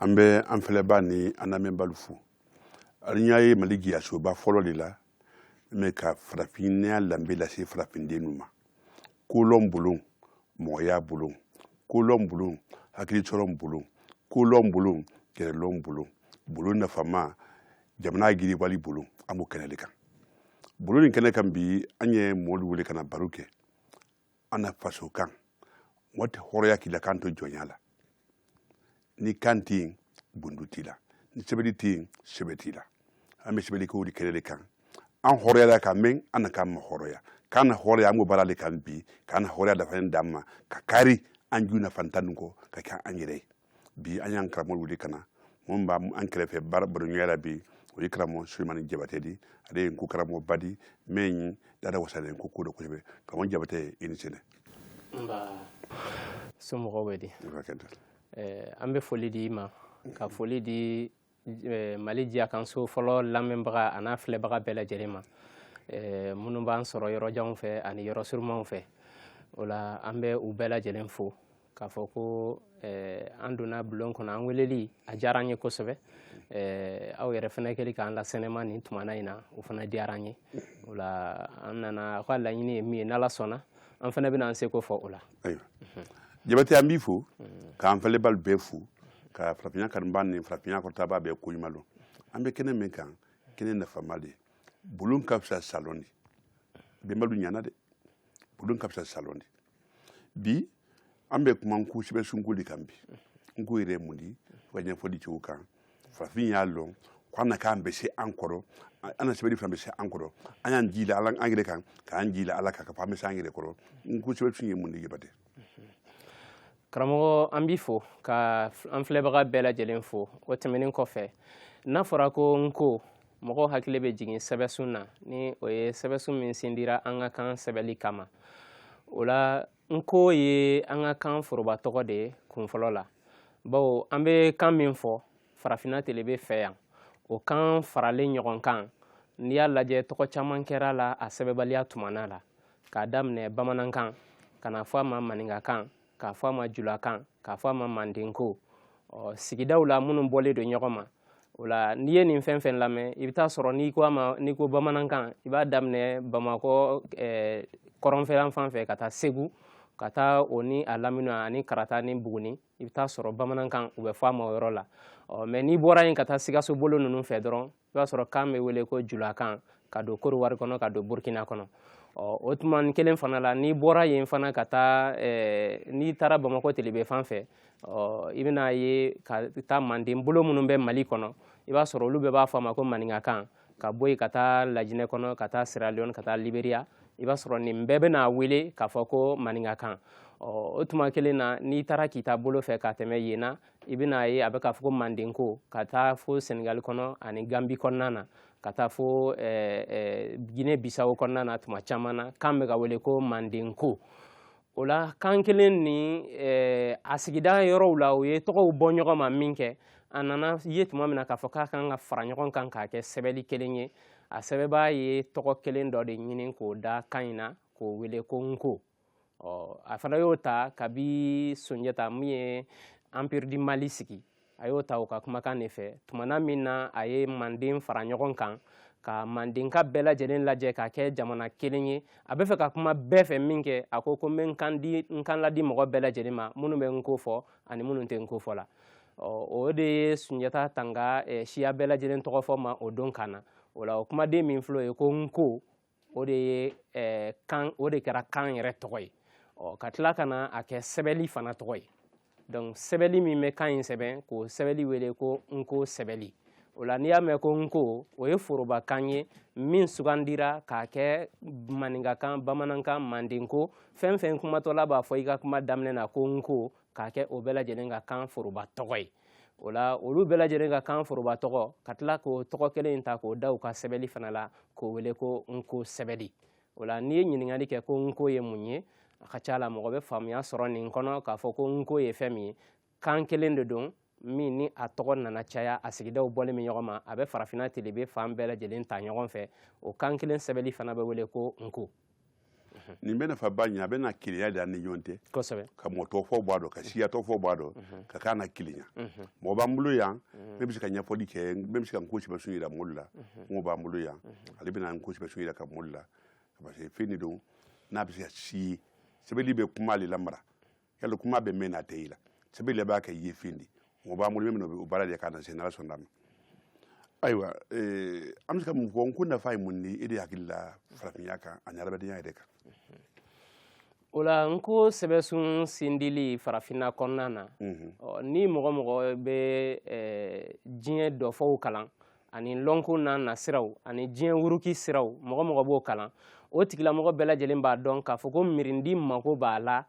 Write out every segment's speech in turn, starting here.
Ambe amfeleba ni anamembalu fu arinyaye maligi ya shoba folo lila meka frafinia lambe la se frafinde numa kulom bulun moya bulun kulom bulun hakili chorom bulun kulom bulun kerelom bulun bulun na fama jamna giri wali bulun amu kenelika bulun kenekan bi anye molu wule kana baruke ana faso kan wote horoya kila kanto jonyala ni kanti bundutila ni sebediti sebetila ame sebedi ko di kelele kan an horoya da kan men an kan ma horoya kan horoya mu barale kan bi kan horoya da fan damma ka kari an juna fantan ko ka kan an yire bi an yan kramo wuli kana mon ba an krefe barbaru nyela bi o ikramo sulman jabatedi ade ko kramo badi men dada wasale ko ko do ko be ko mon jabate inisene mba sumo ko wedi ambe foli di ma ka foli di Mali Dia Kanso folo lamembaga ana flebaga bela jerema munu ban soro yoro janw fe ani yoro surman fe wala ambe u bela jelen fo ka foko anduna bulon kono an weleli a jaranye ko sebe aw yere fana keli kan la senema ni tumana ina u fana diaranye wala annana wala yini mi na la sona an fana bina an se ko fo wala ayo jabate ambi fo ka an fele bal befu ka frapinya kan banni frapinya ko taba be ko yimalo ambe kene men kan kene na famade bulun kapsa salondi be malu nyana de bulun kapsa salondi bi ambe kuma ku sibe sunguli kambi ngu ire mundi wanya fodi chuka frapinya lo kwana kan be se ankoro ana sibe di frambe se ankoro anyan jila alan angire kan kan jila alaka ka pame sangire ko ngu sibe sunye mundi yebate Kramo ambifo ka anflebaga bela jelen fo o temenin kofe na fora ko nko mogo hakile be jigin sebesuna ni o ye sebesu min sindira anga kan sebeli kama ola nko ye anga kan foroba togo de kun folo la bawo ambe kan min fo farafina telebe fe yan o kan farale ɲɔgɔn kan ni ya lajɛ togo caman kɛra la a sɛbɛbaliya tumana la ka daminɛ bamanankan kana fɔ a ma maningakan ka fɔ a ma julakan ka fɔ a ma mandenko sigidaw la minnu bɔlen do ɲɔgɔn ma o la n'i ye nin fɛn fɛn lamɛn i bɛ taa sɔrɔ n'i ko bamanankan i b'a daminɛ bamakɔ kɔrɔnfɛlan fan fɛ ka taa segu ka taa o ni a lamini ani karata ni buguni i bɛ taa sɔrɔ bamanankan u bɛ fɔ a ma o yɔrɔ la mɛ n'i bɔra yen ka taa sikaso bolo ninnu fɛ dɔrɔn i b'a sɔrɔ kan bɛ wele ko julakan ka don Koriwari kɔnɔ ka don Burkina kɔnɔ o tuma kelen fana la n'i bɔra yen fana ka taa n'i taara Bamakɔ Telebe fan fɛ i bɛna ye ka taa Manden bolo minnu bɛ Mali kɔnɔ i b'a sɔrɔ olu bɛɛ b'a fɔ a ma ko maningakan ka bɔ yen ka taa Lajinɛ kɔnɔ ka taa Sierra Leone ka taa Liberia i b'a sɔrɔ nin bɛɛ bɛna wele k'a fɔ ko maningakan o tuma kelen na n'i taara k'i taa bolo fɛ ka tɛmɛ yen na i bɛna ye a bɛ k'a fɔ ko mandenko ka taa fo Senegal kɔnɔ ani Gambi kɔnɔna na ka taa fo Guinée Bissau kɔnɔna na tuma caman na kan bɛ ka wele ko mandenko o la kan kelen ni a sigida yɔrɔw la o ye tɔgɔw bɔ ɲɔgɔn ma min kɛ a nana ye tuma min na k'a fɔ k'a kan ka fara ɲɔgɔn kan k'a kɛ sɛbɛli kelen ye a sɛbɛbaa ye tɔgɔ kelen dɔ de ɲini k'o da kan in na k'o wele ko nko a fana y'o ta kabi Sunjata min ye Empire du Mali sigi a y'o ta o ka kumakan de fɛ tumana min na a ye Manden fara ɲɔgɔn kan ka Mandenka bɛɛ lajɛlen lajɛ k'a kɛ jamana kelen ye a bɛ fɛ ka kuma bɛɛ fɛ min kɛ a ko n bɛ n kan ladi mɔgɔ bɛɛ lajɛlen ma minnu bɛ nko fɔ ani minnu tɛ nko fɔ la o de ye Sunjata tanga siya bɛɛ lajɛlen tɔgɔ fɔ ma o don kan na o la o kumaden min filɛ o ye ko nko o de kɛra kan yɛrɛ tɔgɔ ye ka tila ka na a kɛ sɛbɛli fana tɔgɔ ye donc sɛbɛli min bɛ kan in sɛbɛn k'o sɛbɛli wele ko nko sɛbɛli o la n'i y'a mɛn ko nko o ye forobakan ye min sugandira k'a kɛ maningakan bamanankan mandenko fɛn fɛn kumatɔla b'a fɔ i ka kuma daminɛ na ko nko k'a kɛ o bɛɛ lajɛlen ka kan foroba tɔgɔ ye o la olu bɛɛ lajɛlen ka kan foroba tɔgɔ ka tila k'o tɔgɔ kelen in ta k'o da u ka sɛbɛli fana la k'o wele ko nko sɛbɛli o la n'i ye ɲininkali kɛ ko nko ye mun ye a ka ca la mɔgɔ bɛ faamuya sɔrɔ nin kɔnɔ k'a fɔ ko nko ye fɛn min ye kan kelen de don min ni a tɔgɔ nana caya a sigidaw bɔlen bɛ ɲɔgɔn ma a bɛ farafinna telibe fan bɛɛ lajɛlen ta ɲɔgɔn fɛ o kan kelen sɛbɛnli fana bɛ wele ko nko. nin bɛ nafa ba ɲɛ a bɛ na keleya de an ni ɲɔgɔn cɛ kosɛbɛ ka mɔtɔfɔ b'a dɔn ka siyatɔfɔ b'a dɔn ka kan na kelenya mɔgɔ b'an bolo yan ne bɛ se ka ɲɛfɔli kɛ ne bɛ se ka nko sɛbɛsun yira mɔli la nko b'an bolo yan ale bɛna nko sɛbɛsun yira ka mɔli la parce que fɛn de don n'a bɛ se ka si sɛbɛnli bɛ kuma ale lamara yala kuma bɛ mɛn n'a tɛ i la sɛbɛnli b'a kɛ ye fɛn de mɔgɔ b'an bolo min o baara de k'a na se n'ala sɔnna ma ayiwa an bɛ se ka mun fɔ nko nafa ye mun di e de hakili la farafinya kan ani adamadenya yɛrɛ kan. O la nko sɛbɛsun sindili farafinna kɔnɔna na ni mɔgɔ mɔgɔ bɛ diɲɛ dɔfɔw kalan ani lɔnko n'a nasiraw ani diɲɛ wuruki siraw mɔgɔ mɔgɔ b'o kalan o tigilamɔgɔ bɛɛ lajɛlen b'a dɔn k'a fɔ ko mirindi mako b'a la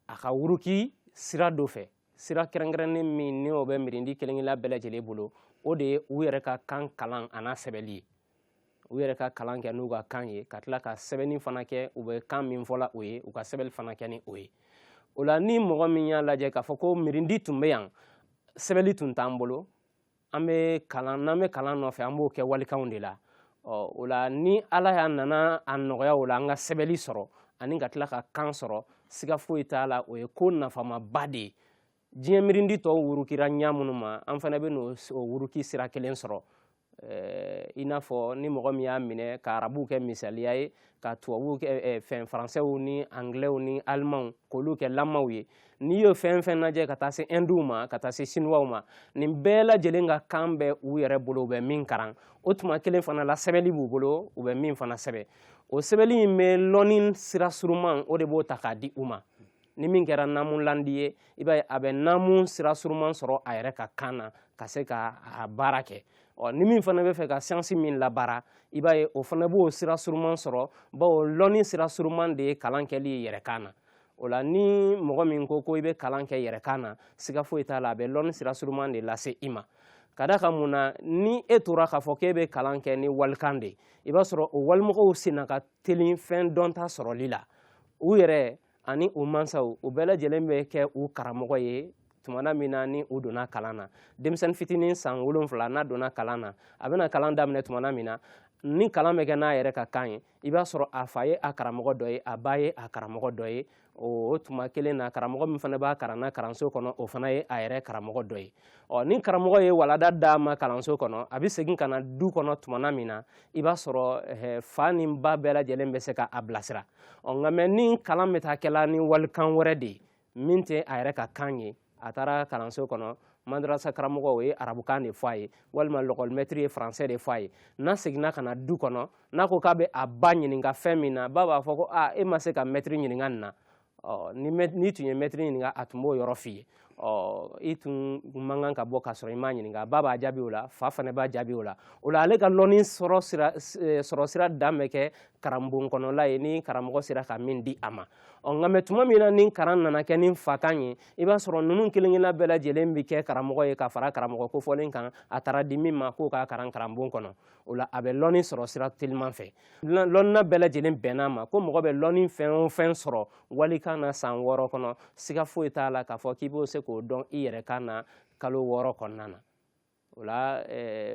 a ka wuruki sira dɔ fɛ sira kɛrɛnkɛrɛnnen min ni o bɛ mirindi kelen-kelenna bɛɛ lajɛlen bolo o de ye u yɛrɛ ka kan kalan a n'a sɛbɛnli ye u yɛrɛ ka kalan kɛ n'u ka kan ye ka tila ka sɛbɛnni fana kɛ u bɛ kan min fɔla o ye u ka sɛbɛnni fana kɛ ni o ye o la ni mɔgɔ min y'a lajɛ k'a fɔ ko mirindi tun bɛ yan sɛbɛnni tun t'an bolo an bɛ kalan n'an bɛ kalan nɔfɛ an b'o kɛ walikanw de la o la ni ala y'a nana a nɔgɔya o la an ka sɛbɛnni sɔrɔ ani ka tila ka kan sɔrɔ siga foyi t'a la o ye ko nafamaba de ye diɲɛ mirindi tɔw wurukira ɲa minnu ma an fana bɛ n'o wuruki sira kelen sɔrɔ i n'a fɔ ni mɔgɔ min y'a minɛ ka arabuw kɛ misaliya ye ka tubabuw kɛ faransɛw ni anglɛw ni alimanw k'olu kɛ lamaw ye n'i y'o fɛn fɛn lajɛ ka taa se ɛndiw ma ka taa se sinuwaw ma nin bɛɛ lajɛlen ka kan bɛ u yɛrɛ bolo u bɛ min karan o tuma kelen fana la sɛbɛnni b'u bolo u bɛ min fana sɛbɛn o sɛbɛnni in bɛ lɔnni sira suruman o de b'o ta k'a di u ma ni min kɛra naamunlandi ye i b'a ye a bɛ naamun sira suruman sɔrɔ a yɛrɛ ka kan na ka se ka a baara kɛ ni min fana bɛ fɛ ka siyansi min labaara i b'a ye o fana b'o sira suruman sɔrɔ bawo lɔnni sira suruman de ye kalan kɛli ye yɛrɛkan na o la ni mɔgɔ min ko i bɛ kalan kɛ yɛrɛkan na siga foyi t'a la a bɛ lɔnni sira suruman de lase i ma ka da kan mun na ni e tora k'a fɔ k'e bɛ kalan kɛ ni walikan de i b'a sɔrɔ o walimɔgɔw senna ka teli fɛn dɔnta sɔrɔli la u yɛrɛ ani u mansaw u bɛɛ lajɛlen bɛ kɛ u karamɔgɔ ye tumana min na ni u donna kalan na denmisɛnnin fitinin san 7 n'a donna kalan na a bɛna kalan daminɛ tumana min na ni kalan bɛ kɛ n'a yɛrɛ ka kan ye i b'a sɔrɔ a fa ye a karamɔgɔ dɔ ye a ba ye a karamɔgɔ dɔ ye o tuma kelen na karamɔgɔ min fana b'a karan na kalanso kɔnɔ o fana ye a yɛrɛ karamɔgɔ dɔ ye ni karamɔgɔ ye walada d'a ma kalanso kɔnɔ a bɛ segin ka na du kɔnɔ tumana min na i b'a sɔrɔ fa ni ba bɛɛ lajɛlen bɛ se k'a bilasira nka mɛ ni kalan bɛ taa kɛla ni walikan wɛrɛ de ye min tɛ a yɛrɛ ka kan ye a taara kalanso kɔnɔ madrasa karamɔgɔ o ye arabukan de fɔ a ye walima lɔkɔlimɛtiri ye faransɛ de fɔ a ye n'a seginna ka na du kɔnɔ n'a ko k'a bɛ a ba ɲininka fɛn min na ba b'a fɔ ko e ma se ka mɛtiri ɲininka nin na n'i tun ye mɛtiri ɲininka a tun b'o yɔrɔ f'i ye i tun man kan ka bɔ k'a sɔrɔ i m'a ɲininka ba b'a jaabi o la fa fana b'a jaabi o la ale ka lɔnni sɔrɔ sira dan bɛ kɛ karanbon kɔnɔla ye ni karamɔgɔ sera ka min di a ma nka mɛ tuma min na ni karan nana kɛ ni fakan ye i b'a sɔrɔ ninnu kelen-kelenna bɛɛ lajɛlen bɛ kɛ karamɔgɔ ye ka fara karamɔgɔ kofɔlen kan a taara di min ma k'o ka karanbon kɔnɔ o la a bɛ lɔnni sɔrɔ sira teliman fɛ lɔnna bɛɛ lajɛlen bɛnn'a ma ko mɔgɔ bɛ lɔnni fɛn o fɛn sɔrɔ walikan na san 6 kɔnɔ siga foyi t'a la k'a fɔ k'i b'o se k'o dɔn i yɛrɛ kan na kalo 6 kɔnɔna na o la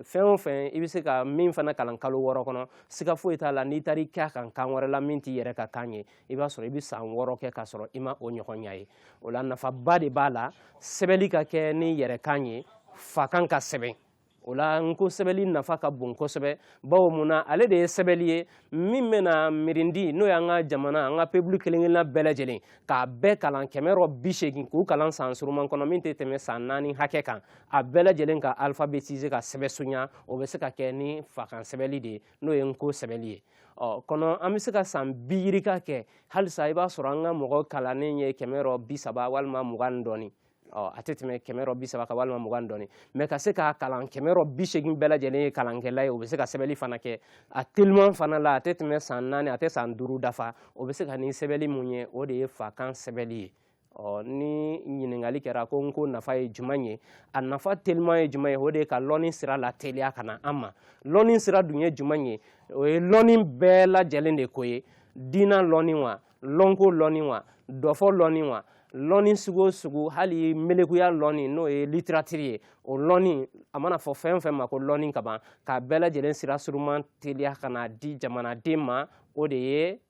fɛn o fɛn i bɛ se ka min fana kalan kalo 6 kɔnɔ siga foyi t'a la n'i taara i kɛ a kan kan wɛrɛ la min t'i yɛrɛ ka kan ye i b'a sɔrɔ i bɛ san 6 kɛ k'a sɔrɔ i ma o ɲɔgɔn ɲa ye o la nafaba de b'a la sɛbɛnni ka kɛ ni yɛrɛ kan ye fa kan ka sɛbɛn o la nko sɛbɛnni nafa ka bon kosɛbɛ bawo mun na ale de ye sɛbɛnni ye min bɛna mirindi n'o y'an ka jamana an ka pebulu kelen-kelenna bɛɛ lajɛlen k'a bɛɛ kalan 180 k'u kalan san suruman kɔnɔ min tɛ tɛmɛ san 4 hakɛ kan a bɛɛ lajɛlen ka alphabétiser ka sɛbɛnsunya o bɛ se ka kɛ ni fakan sɛbɛnni de ye n'o ye nko sɛbɛnni ye kɔnɔ an bɛ se ka san 2 yirika kɛ halisa i b'a sɔrɔ an ka mɔgɔ kalannen ye 130 walima 20 dɔɔnin a tɛ tɛmɛ 130 kan walima 20 dɔɔnin mɛ ka se k'a kalan 180 bɛɛ lajɛlen ye kalankɛla ye o bɛ se ka sɛbɛnni fana kɛ a teliman fana la a tɛ tɛmɛ san 4 a tɛ san 5 dafa o bɛ se ka nin sɛbɛnni mun ye o de ye fakan sɛbɛnni ye ni ɲininkali kɛra ko nko nafa ye jumɛn ye a nafa teliman ye jumɛn ye o de ye ka lɔnni sira lateliya ka na an ma lɔnni sira dun ye jumɛn ye o ye lɔnni bɛɛ lajɛlen de ko ye diina lɔnni wa lɔnko lɔnni wa dɔfɔ lɔnni wa lɔnni sugu o sugu hali melekuya lɔnni n'o ye littérature ye o lɔnni a mana fɔ fɛn o fɛn ma ko lɔnni ka ban k'a bɛɛ lajɛlen sira suruman teliya ka n'a di jamanaden ma o de ye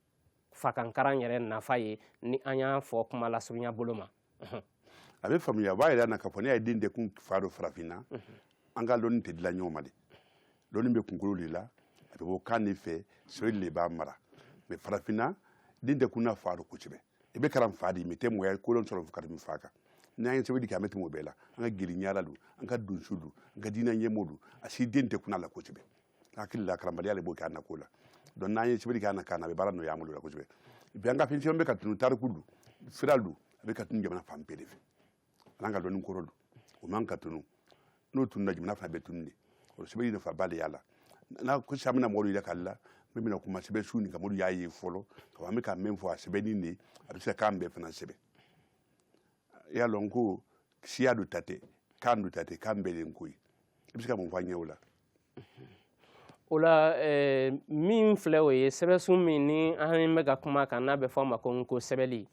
fakankaran yɛrɛ nafa ye ni an y'a fɔ kuma lasurunya bolo ma. A bɛ faamuya a b'a yɛrɛ na k'a fɔ ne ye den dekun fa dɔ farafinna an ka lɔnni tɛ dilan ɲɔgɔn ma de lɔnni bɛ kunkolo de la a bɛ bɔ kan de fɛ sɔrɔ de b'a mara mais farafinna den dekun na fa dɔ kosɛbɛ i bɛ kalan fa de mais tɛ mɔgɔya kolon sɔrɔ ka tɛmɛ fa kan n'an ye sɛbɛnni kɛ an bɛ tɛmɛ o bɛɛ la an ka gɛrɛɲara don an ka donso don an ka diinɛ ɲɛmɔgɔ don a si den tɛ kunna la kosɛbɛ hakili la karamɔgɔya de b'o kɛ a nako la donc n'an ye sɛbɛnni kɛ an na kan na a bɛ baara nɔgɔya an bolo la kosɛbɛ bi an ka fɛn caman bɛ ka tunu tariku don sira don a bɛ ka tunu jamana fan bɛɛ de fɛ an ka lɔnni kɔrɔ don o man ka tunu n'o tununa jamana fana bɛ tunu de o sɛbɛnni nafa ba de y'a la n'a ko sisan an bɛna mɔgɔw yɛrɛ k'ale la min bɛna kuma sɛbɛn su nin kan mɔdu y'a ye fɔlɔ ka an bɛ ka min fɔ a sɛbɛnni de a bɛ se k'an bɛɛ fana sɛbɛn i y'a lɔn ko siya do ta tɛ kan do ta tɛ kan bɛɛ de ko ye i bɛ se ka mun fɔ an ɲɛ o la. O la min filɛ o ye sɛbɛnsun min ni an bɛ ka kuma kan n'a bɛ fɔ a ma ko nko sɛbɛnli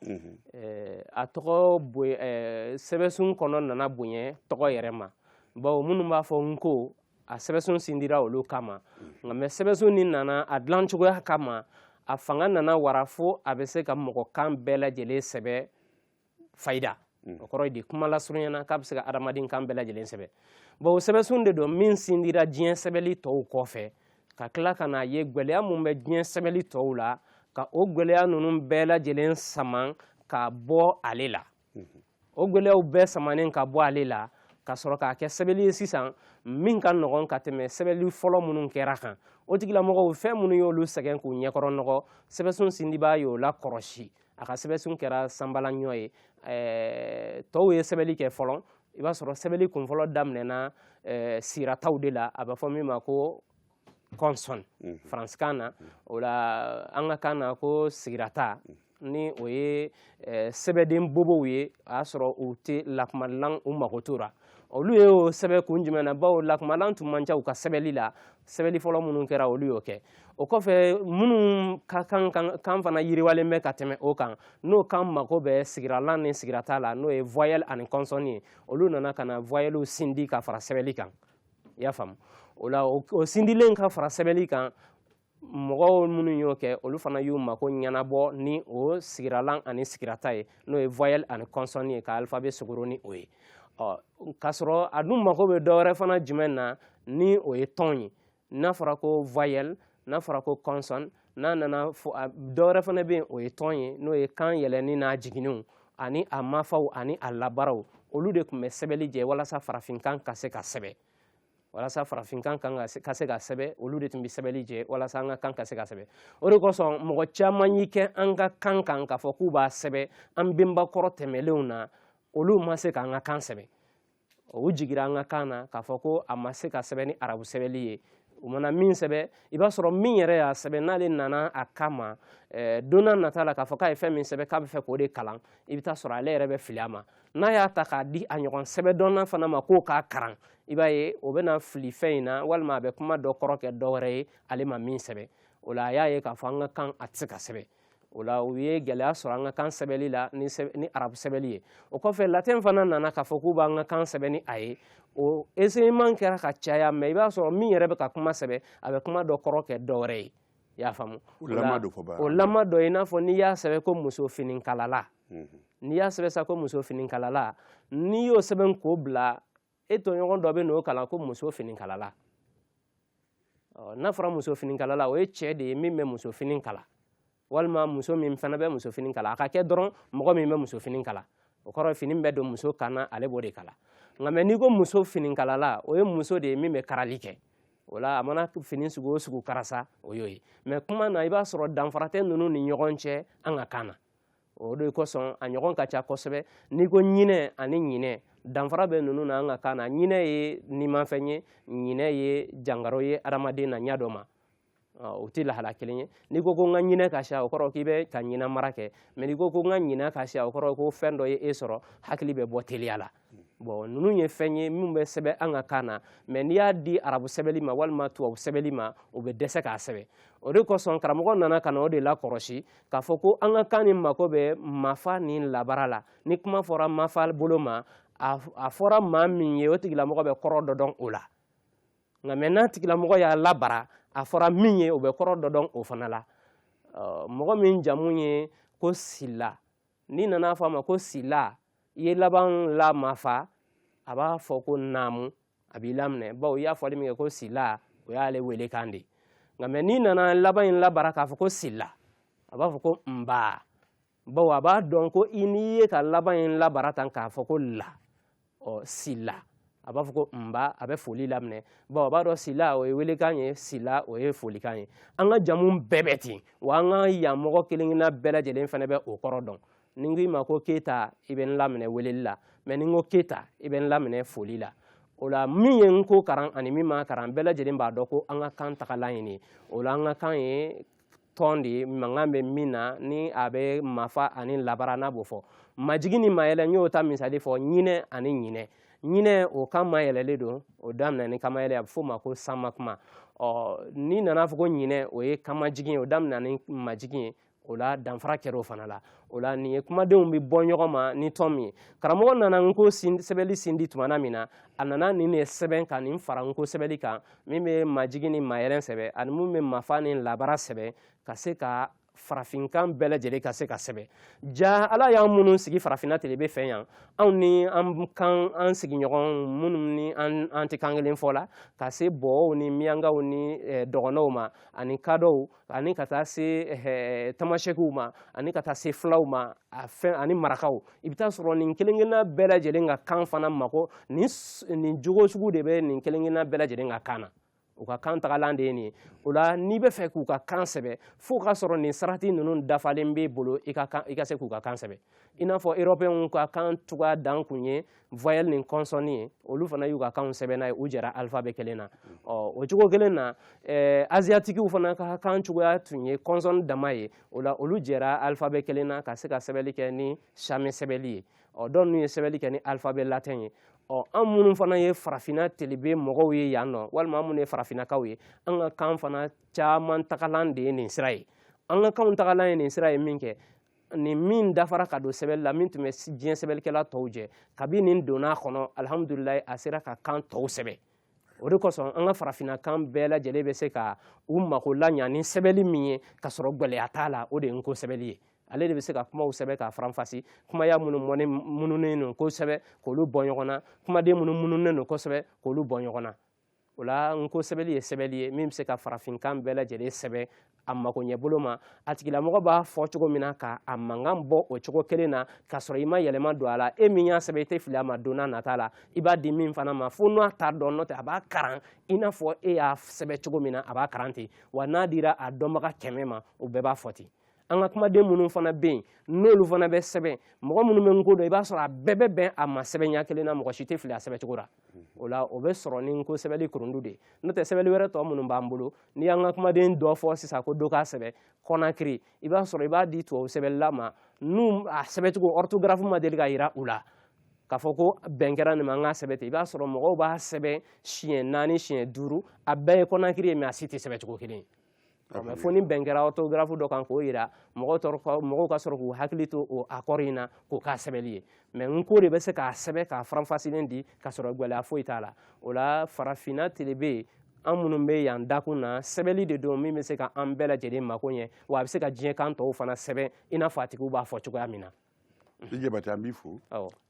a tɔgɔ sɛbɛnsun kɔnɔ nana bonya tɔgɔ yɛrɛ ma bawo minnu b'a fɔ nko a sɛbɛnsun sindira olu kama nka mɛ sɛbɛnsun nin nana a dilan cogoya kama a fanga nana wara fo a bɛ se ka mɔgɔ kan bɛɛ lajɛlen sɛbɛ fayida o kɔrɔ ye di kuma lasurunyana k'a bɛ se ka adamaden kan bɛɛ lajɛlen sɛbɛ bawo sɛbɛnsun de don min sindira diɲɛ sɛbɛnli tɔw kɔfɛ ka tila ka n'a ye gwɛlɛya mun bɛ diɲɛ sɛbɛnli tɔw la ka o gwɛlɛya ninnu bɛɛ lajɛlen saman ka bɔ ale la o gwɛlɛyaw bɛɛ samanen ka bɔ ale la ka sɔrɔ k'a kɛ sɛbɛnli ye sisan min ka nɔgɔn ka tɛmɛ sɛbɛnli fɔlɔ minnu kɛra kan o tigilamɔgɔw fɛn minnu y'olu sɛgɛn k'u ɲɛkɔrɔ nɔgɔ sɛbɛnsun sindibaa y'o la kɔrɔsi a ka sɛbɛnsun kɛra sanbalanɲɔ ye tɔw ye sɛbɛnli kɛ fɔlɔ i b'a sɔrɔ sɛbɛnli kunfɔlɔ daminɛna sirataw de la a bɛ fɔ min ma ko consonne faransikan na o la an ka kan na ko sigirata ni o ye sɛbɛden bobow ye a y'a sɔrɔ u tɛ lakumadilan u mago tora olu ye o sɛbɛn kun jumɛn na bawo lakumadilan tun man ca u ka sɛbɛnli la sɛbɛnli fɔlɔ minnu kɛra olu y'o kɛ o kɔfɛ minnu ka kan fana yiriwalen bɛ ka tɛmɛ o kan n'o kan mago bɛ sigiralan ni sigirata la n'o ye voyelle ani consonne ye olu nana ka na voyellew sindi ka fara sɛbɛnli kan i y'a faamu o la o sindilen ka fara sɛbɛnli kan mɔgɔw minnu y'o kɛ olu fana y'u mako ɲɛnabɔ ni o sigiralan ani sigirata ye n'o ye voyelle ani consonne ye ka alphabet sogoro ni o ye k'a sɔrɔ a dun mako bɛ dɔwɛrɛ fana jumɛn na ni o ye tɔn ye n'a fɔra ko voyelle n'a fɔra ko consonne n'a nana dɔwɛrɛ fana bɛ yen o ye tɔn ye n'o ye kan yɛlɛnni n'a jiginniw ani a mafaw ani a labaraw olu de tun bɛ sɛbɛnli jɛ walasa farafinkan ka se ka sɛbɛn walasa farafinkan ka se ka sɛbɛn olu de tun bɛ sɛbɛnli jɛ walasa an ka kan ka se ka sɛbɛn o de kosɔn mɔgɔ caman y'i kɛ an ka kan kan k'a fɔ k'u b'a sɛbɛn an benbakɔrɔ tɛmɛlenw na olu ma se k'an ka kan sɛbɛn o jigira an ka kan na k'a fɔ ko a ma se ka sɛbɛn ni arabu sɛbɛnli ye u mana min sɛbɛn i b'a sɔrɔ min yɛrɛ y'a sɛbɛn n'ale nana a kama don n'a nata la k'a fɔ k'a ye fɛn min sɛbɛn k'a bɛ fɛ k'o de kalan i bɛ taa sɔrɔ ale yɛrɛ bɛ fili a ma n'a y'a ta k'a di a ɲɔgɔn sɛbɛndɔnna fana ma k'o k'a karan i b'a ye o bɛna fili fɛn in na walima a bɛ kuma dɔ kɔrɔ kɛ dɔ wɛrɛ ye ale ma min sɛbɛn o la a y'a ye k'a fɔ an ka kan a tɛ se ka sɛbɛn o la u ye gɛlɛya sɔrɔ an ka kan sɛbɛnli la ni arabu sɛbɛnli ye o kɔfɛ latin fana nana k'a fɔ k'u b'an ka kan sɛbɛn ni a ye o essayement kɛra ka caya mais i b'a sɔrɔ min yɛrɛ bɛ ka kuma sɛbɛn a bɛ kuma dɔ kɔrɔ kɛ dɔ wɛrɛ ye i y'a faamu o lama dɔ i n'a fɔ n'i y'a sɛbɛn ko muso finikalala n'i y'a sɛbɛn sa ko muso finikalala n'i y'o sɛbɛn k'o bila e tɔɲɔgɔn dɔ bɛ n'o kalan ko muso finikalala n'a fɔra muso finikalala o ye cɛ de ye min bɛ muso fini kala walima muso min fana bɛ muso fini kala a ka kɛ dɔrɔn mɔgɔ min bɛ muso fini kala o kɔrɔ fini bɛ don muso kan na ale b'o de kala nka mɛ n'i ko muso fini kalala o ye muso de ye min bɛ karali kɛ o la a mana fini sugu o sugu karasa o y'o ye mɛ kuma na i b'a sɔrɔ danfara tɛ ninnu ni ɲɔgɔn cɛ an ka kan na o de kosɔn a ɲɔgɔn ka ca kosɛbɛ n'i ko ɲinɛ ani ɲinɛ danfara bɛ ninnu na an ka kan na ɲinɛ ye nimafɛn ye ɲinɛ ye jangaro ye adamaden na ɲɛ dɔ ma o tɛ lahala kelen ye n'i ko n ka ɲinɛ ka siya o kɔrɔ k'i bɛ ka ɲinɛ mara kɛ mɛ n'i ko n ka ɲinɛ ka siya o kɔrɔ ko fɛn dɔ ye e sɔrɔ hakili bɛ bɔ teliya la bon ninnu ye fɛn ye min bɛ sɛbɛn an ka kan na mais n'i y'a di arabu sɛbɛnli ma walima tubabu sɛbɛnli ma o bɛ dɛsɛ k'a sɛbɛn o de kosɔn karamɔgɔ nana ka na o de lakɔrɔsi k'a fɔ ko an ka kan nin mako bɛ mafa ni labara la ni kuma fɔra mafa bolo ma a fɔra maa min ye o tigilamɔgɔ bɛ kɔrɔ dɔ dɔn o la nka mɛ n'a tigilamɔgɔ y'a labara a fɔra min ye o bɛ kɔrɔ dɔ dɔn o fana la mɔgɔ min jamu ye ko sila n'i nana fɔ a ma ko sila i ye laban la mafa a b'a fɔ ko naamu a b'i laminɛ bawo i y'a fɔli min kɛ ko sila o y'ale wele kan de nka mɛ n'i nana laban in labara k'a fɔ ko sila a b'a fɔ ko nba bawo a b'a dɔn ko i n'i ye ka laban in labara tan k'a fɔ ko la sila a b'a fɔ ko nba a bɛ foli laminɛ bawo a b'a dɔn sila o ye welekan ye sila o ye folikan ye an ka jamu bɛɛ bɛ ten wa an ka yan mɔgɔ kelen-kelenna bɛɛ lajɛlen fana bɛ o kɔrɔ dɔn ni n k'i ma ko Keyita i bɛ n laminɛ weleli la mais ni n ko Keyita i bɛ n laminɛ foli la o la min ye n ko karan ani min ma karan bɛɛ lajɛlen b'a dɔn ko an ka kan tagalan ye nin ye o la an ka kan ye tɔn de ye mankan bɛ min na ni a bɛ mafa ani labara n'a b'o fɔ majigi ni mayɛlɛ n y'o ta misali fɔ ɲinɛ ani ɲinɛ ɲinɛ o kan mayɛlɛlen don o daminɛ ni kan mayɛlɛ a bɛ f'o ma ko sanmakuma n'i nana fɔ ko ɲinɛ o ye kanmajigin ye o daminɛ ni majigin ye o la danfara kɛra o fana la o la nin ye kumadenw bɛ bɔ ɲɔgɔn ma ni tɔn min ye karamɔgɔ nana n ko sɛbɛnli sindi tumana min na a nana nin de sɛbɛn ka nin fara n ko sɛbɛnli kan min bɛ majigi ni mayɛlɛn sɛbɛn ani min bɛ mafa ni labara sɛbɛn ka se ka farafinkan bɛɛ lajɛlen ka se ka sɛbɛn ja ala y'an minnu sigi farafinna tele bɛ fɛn yan anw ni an sigiɲɔgɔn minnu ni an tɛ kan kelen fɔ la ka se bɔɔw ni miyankaw ni dɔgɔnɔw ma ani kadɔw ani ka taa se tamasɛkiw ma ani ka taa se filaw ma ani marakaw i bɛ taa sɔrɔ nin kelen-kelenna bɛɛ lajɛlen ka kan fana mako nin jogo sugu de bɛ nin kelen-kelenna bɛɛ lajɛlen ka kan na u ka kan tagalan de ye nin ye o la n'i bɛ fɛ k'u ka kan sɛbɛ fo ka sɔrɔ nin sarati ninnu dafalen b'e bolo i ka se k'u ka kan sɛbɛ i n'a fɔ européenw ka kan cogoya dan kun ye voyelle ni consonne ye olu fana y'u ka kanw sɛbɛn n'a ye u jɛra alphabet kelen na o cogo kelen na asiatikiw fana ka kan cogoya tun ye consonne dama ye o la olu jɛra alphabet kelen na ka se ka sɛbɛnni kɛ ni sami sɛbɛnni ye dɔw n'u ye sɛbɛnni kɛ ni alphabet latin ye an minnu fana ye farafinna telebe mɔgɔw ye yan nɔ walima an minnu ye farafinnakaw ye an ka kan fana caman tagalan de ye nin sira ye an ka kanw tagalan ye nin sira ye min kɛ nin min dafara ka don sɛbɛnni la min tun bɛ diɲɛ sɛbɛnnikɛla tɔw jɛ kabi nin donna kɔnɔ alihamudulilayi a sera ka kan tɔw sɛbɛn o de kosɔn an ka farafinnakan bɛɛ lajɛlen bɛ se ka u mako laɲa ni sɛbɛnni min ye ka sɔrɔ gɛlɛya t'a la o de ye n ko sɛbɛnni ye ale de bɛ se ka kumaw sɛbɛn k'a faranfasi kumaya minnu mununen don kosɛbɛ k'olu bɔ ɲɔgɔn na kumaden minnu mununen don kosɛbɛ k'olu bɔ ɲɔgɔn na o la n ko sɛbɛnni ye sɛbɛnni ye min bɛ se ka farafinkan bɛɛ lajɛlen sɛbɛn a makoɲɛbolo ma a tigilamɔgɔ b'a fɔ cogo min na ka a mankan bɔ o cogo kelen na k'a sɔrɔ i ma yɛlɛma don a la e min y'a sɛbɛn i tɛ fili a ma don n'a nata la i b'a di min fana ma fo n'a t'a dɔn n'o tɛ a b'a karan i n'a fɔ e y'a sɛbɛn cogo min na a b'a karan ten wa n'a dira a dɔnbaga 100 ma o bɛɛ b'a fɔ ten an ka kumaden minnu fana bɛ yen n'olu fana bɛ sɛbɛn mɔgɔ minnu bɛ n ko dɔn i b'a sɔrɔ a bɛɛ bɛ bɛn a ma sɛbɛnya kelen na mɔgɔ si tɛ fili a sɛbɛn cogo la o la o bɛ sɔrɔ ni n ko sɛbɛnni kurundu de ye n'o tɛ sɛbɛnni wɛrɛ tɔ minnu b'an bolo n'i y'an ka kumaden dɔ fɔ sisan ko dɔ k'a sɛbɛn kɔnakiri i b'a sɔrɔ i b'a di tubabu sɛbɛnla ma n'u a sɛbɛncogo orthographe ma deli ka yira u la k'a fɔ ko bɛn kɛra nin ma an ka sɛbɛn ten i b'a sɔrɔ mɔgɔw b'a sɛbɛn siɲɛ 4 siɲɛ 5 a bɛɛ ye kɔnakiri ye mais a si tɛ sɛbɛncogo kelen ye mais fo ni bɛn kɛra orthographe dɔ kan k'o yira mɔgɔw ka sɔrɔ k'u hakili to o accord in na k'o k'a sɛbɛnni ye mais n ko de bɛ se k'a sɛbɛn k'a faranfasilen di ka sɔrɔ gɛlɛya foyi t'a la o la farafinna telebe an minnu bɛ yan dakun na sɛbɛnni de don min bɛ se ka an bɛɛ lajɛlen mako ɲɛ wa a bɛ se ka diɲɛ kan tɔw fana sɛbɛn i n'a fɔ a tigiw b'a fɔ cogoya min na i Jabate an b'i fo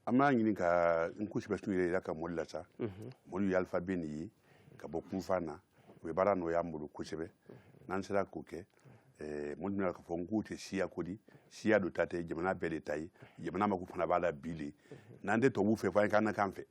an b'a ɲini ka n ko sɛbɛnniw yɛrɛ ka mɔli la sa mɔli ye alphabet nin ye ka bɔ kunfan na u bɛ baara nɔgɔya an bolo kosɛbɛ n'an sera k'o kɛ mɔli bɛna k'a fɔ n k'u tɛ siya ko di siya dɔ ta tɛ jamana bɛɛ de ta ye jamana mako fana b'a la bi le n'an tɛ tubabuw fɛ fo an k'an na kan fɛ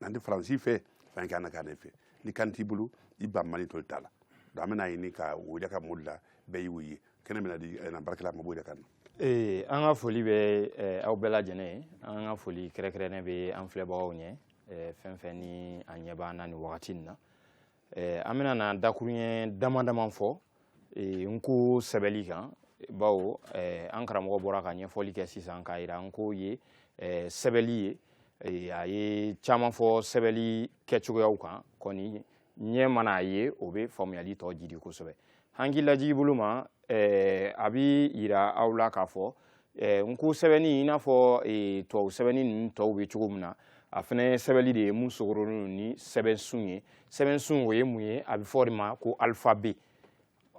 n'an tɛ faransi fɛ fo an k'an na kan de fɛ ni kan t'i bolo i ban mali tɔli t'a la donc an bɛna ɲini ka o yɛrɛ ka mɔli la bɛɛ y'o ye kɛnɛ bɛna di barakɛla ma b'o yɛrɛ kan na an ka foli bɛ aw bɛɛ lajɛlen ye an ka foli kɛrɛnkɛrɛnnen bɛ an filɛbagaw ɲɛ fɛn fɛn ni a ɲɛ b'an na nin wagati in na an bɛna na dakuruɲɛ dama dama fɔ n ko sɛbɛnni kan bawo an karamɔgɔ bɔra ka ɲɛfɔli kɛ sisan k'a yira n ko ye sɛbɛnni ye a ye caman fɔ sɛbɛnni kɛcogoyaw kan kɔni ɲɛ mana ye o bɛ faamuyali tɔ jidi kosɛbɛ hakililajigi bolo ma a bɛ yira aw la k'a fɔ n ko sɛbɛnni i n'a fɔ tubabu sɛbɛnni ninnu tɔw bɛ cogo min na a fana ye sɛbɛnni de ye mun sogorolen ni sɛbɛnsun ye sɛbɛnsun o ye mun ye a bɛ fɔ o de ma ko alphabet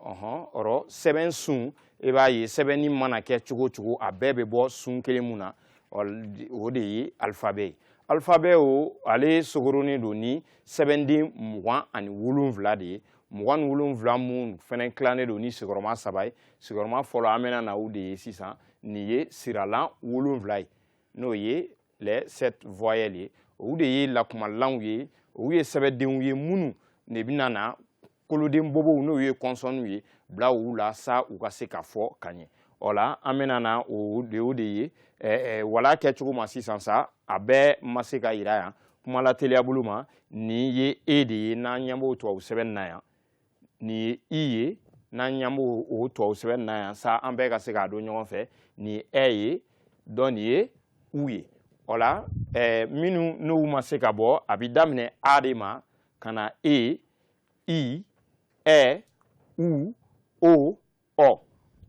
ɔrɔ sɛbɛnsun e b'a ye sɛbɛnni mana kɛ cogo o cogo a bɛɛ bɛ bɔ sun kelen mun na o de ye alphabet ye alphabet o ale sogorolen don ni sɛbɛnden 27 de ye 27 mun fana tilannen don ni sigiyɔrɔma 3 ye sigiyɔrɔma fɔlɔ an bɛna na o de ye sisan nin ye siralan 7 ye n'o ye les 7 voyelles ye o de ye lakumalanw ye o ye sɛbɛndenw ye minnu ne bɛna na koloden bɔbɔw n'o ye consonnes ye bila u la sa u ka se ka fɔ ka ɲɛ o la an bɛna na o de ye wala kɛcogo ma sisan sa a bɛɛ ma se ka yira yan kuma la teliya bolo ma nin ye e de ye n'an ɲɛ b'o tubabu sɛbɛnni na yan nin ye i ye n'an ɲɛ b'o o tubabu sɛbɛnni na yan sa an bɛɛ ka se k'a dɔn ɲɔgɔn fɛ nin ye ɛ ye dɔn nin ye u ye o la minnu n'u ma se ka bɔ a bɛ daminɛ a de ma ka na e i ɛ u o ɔ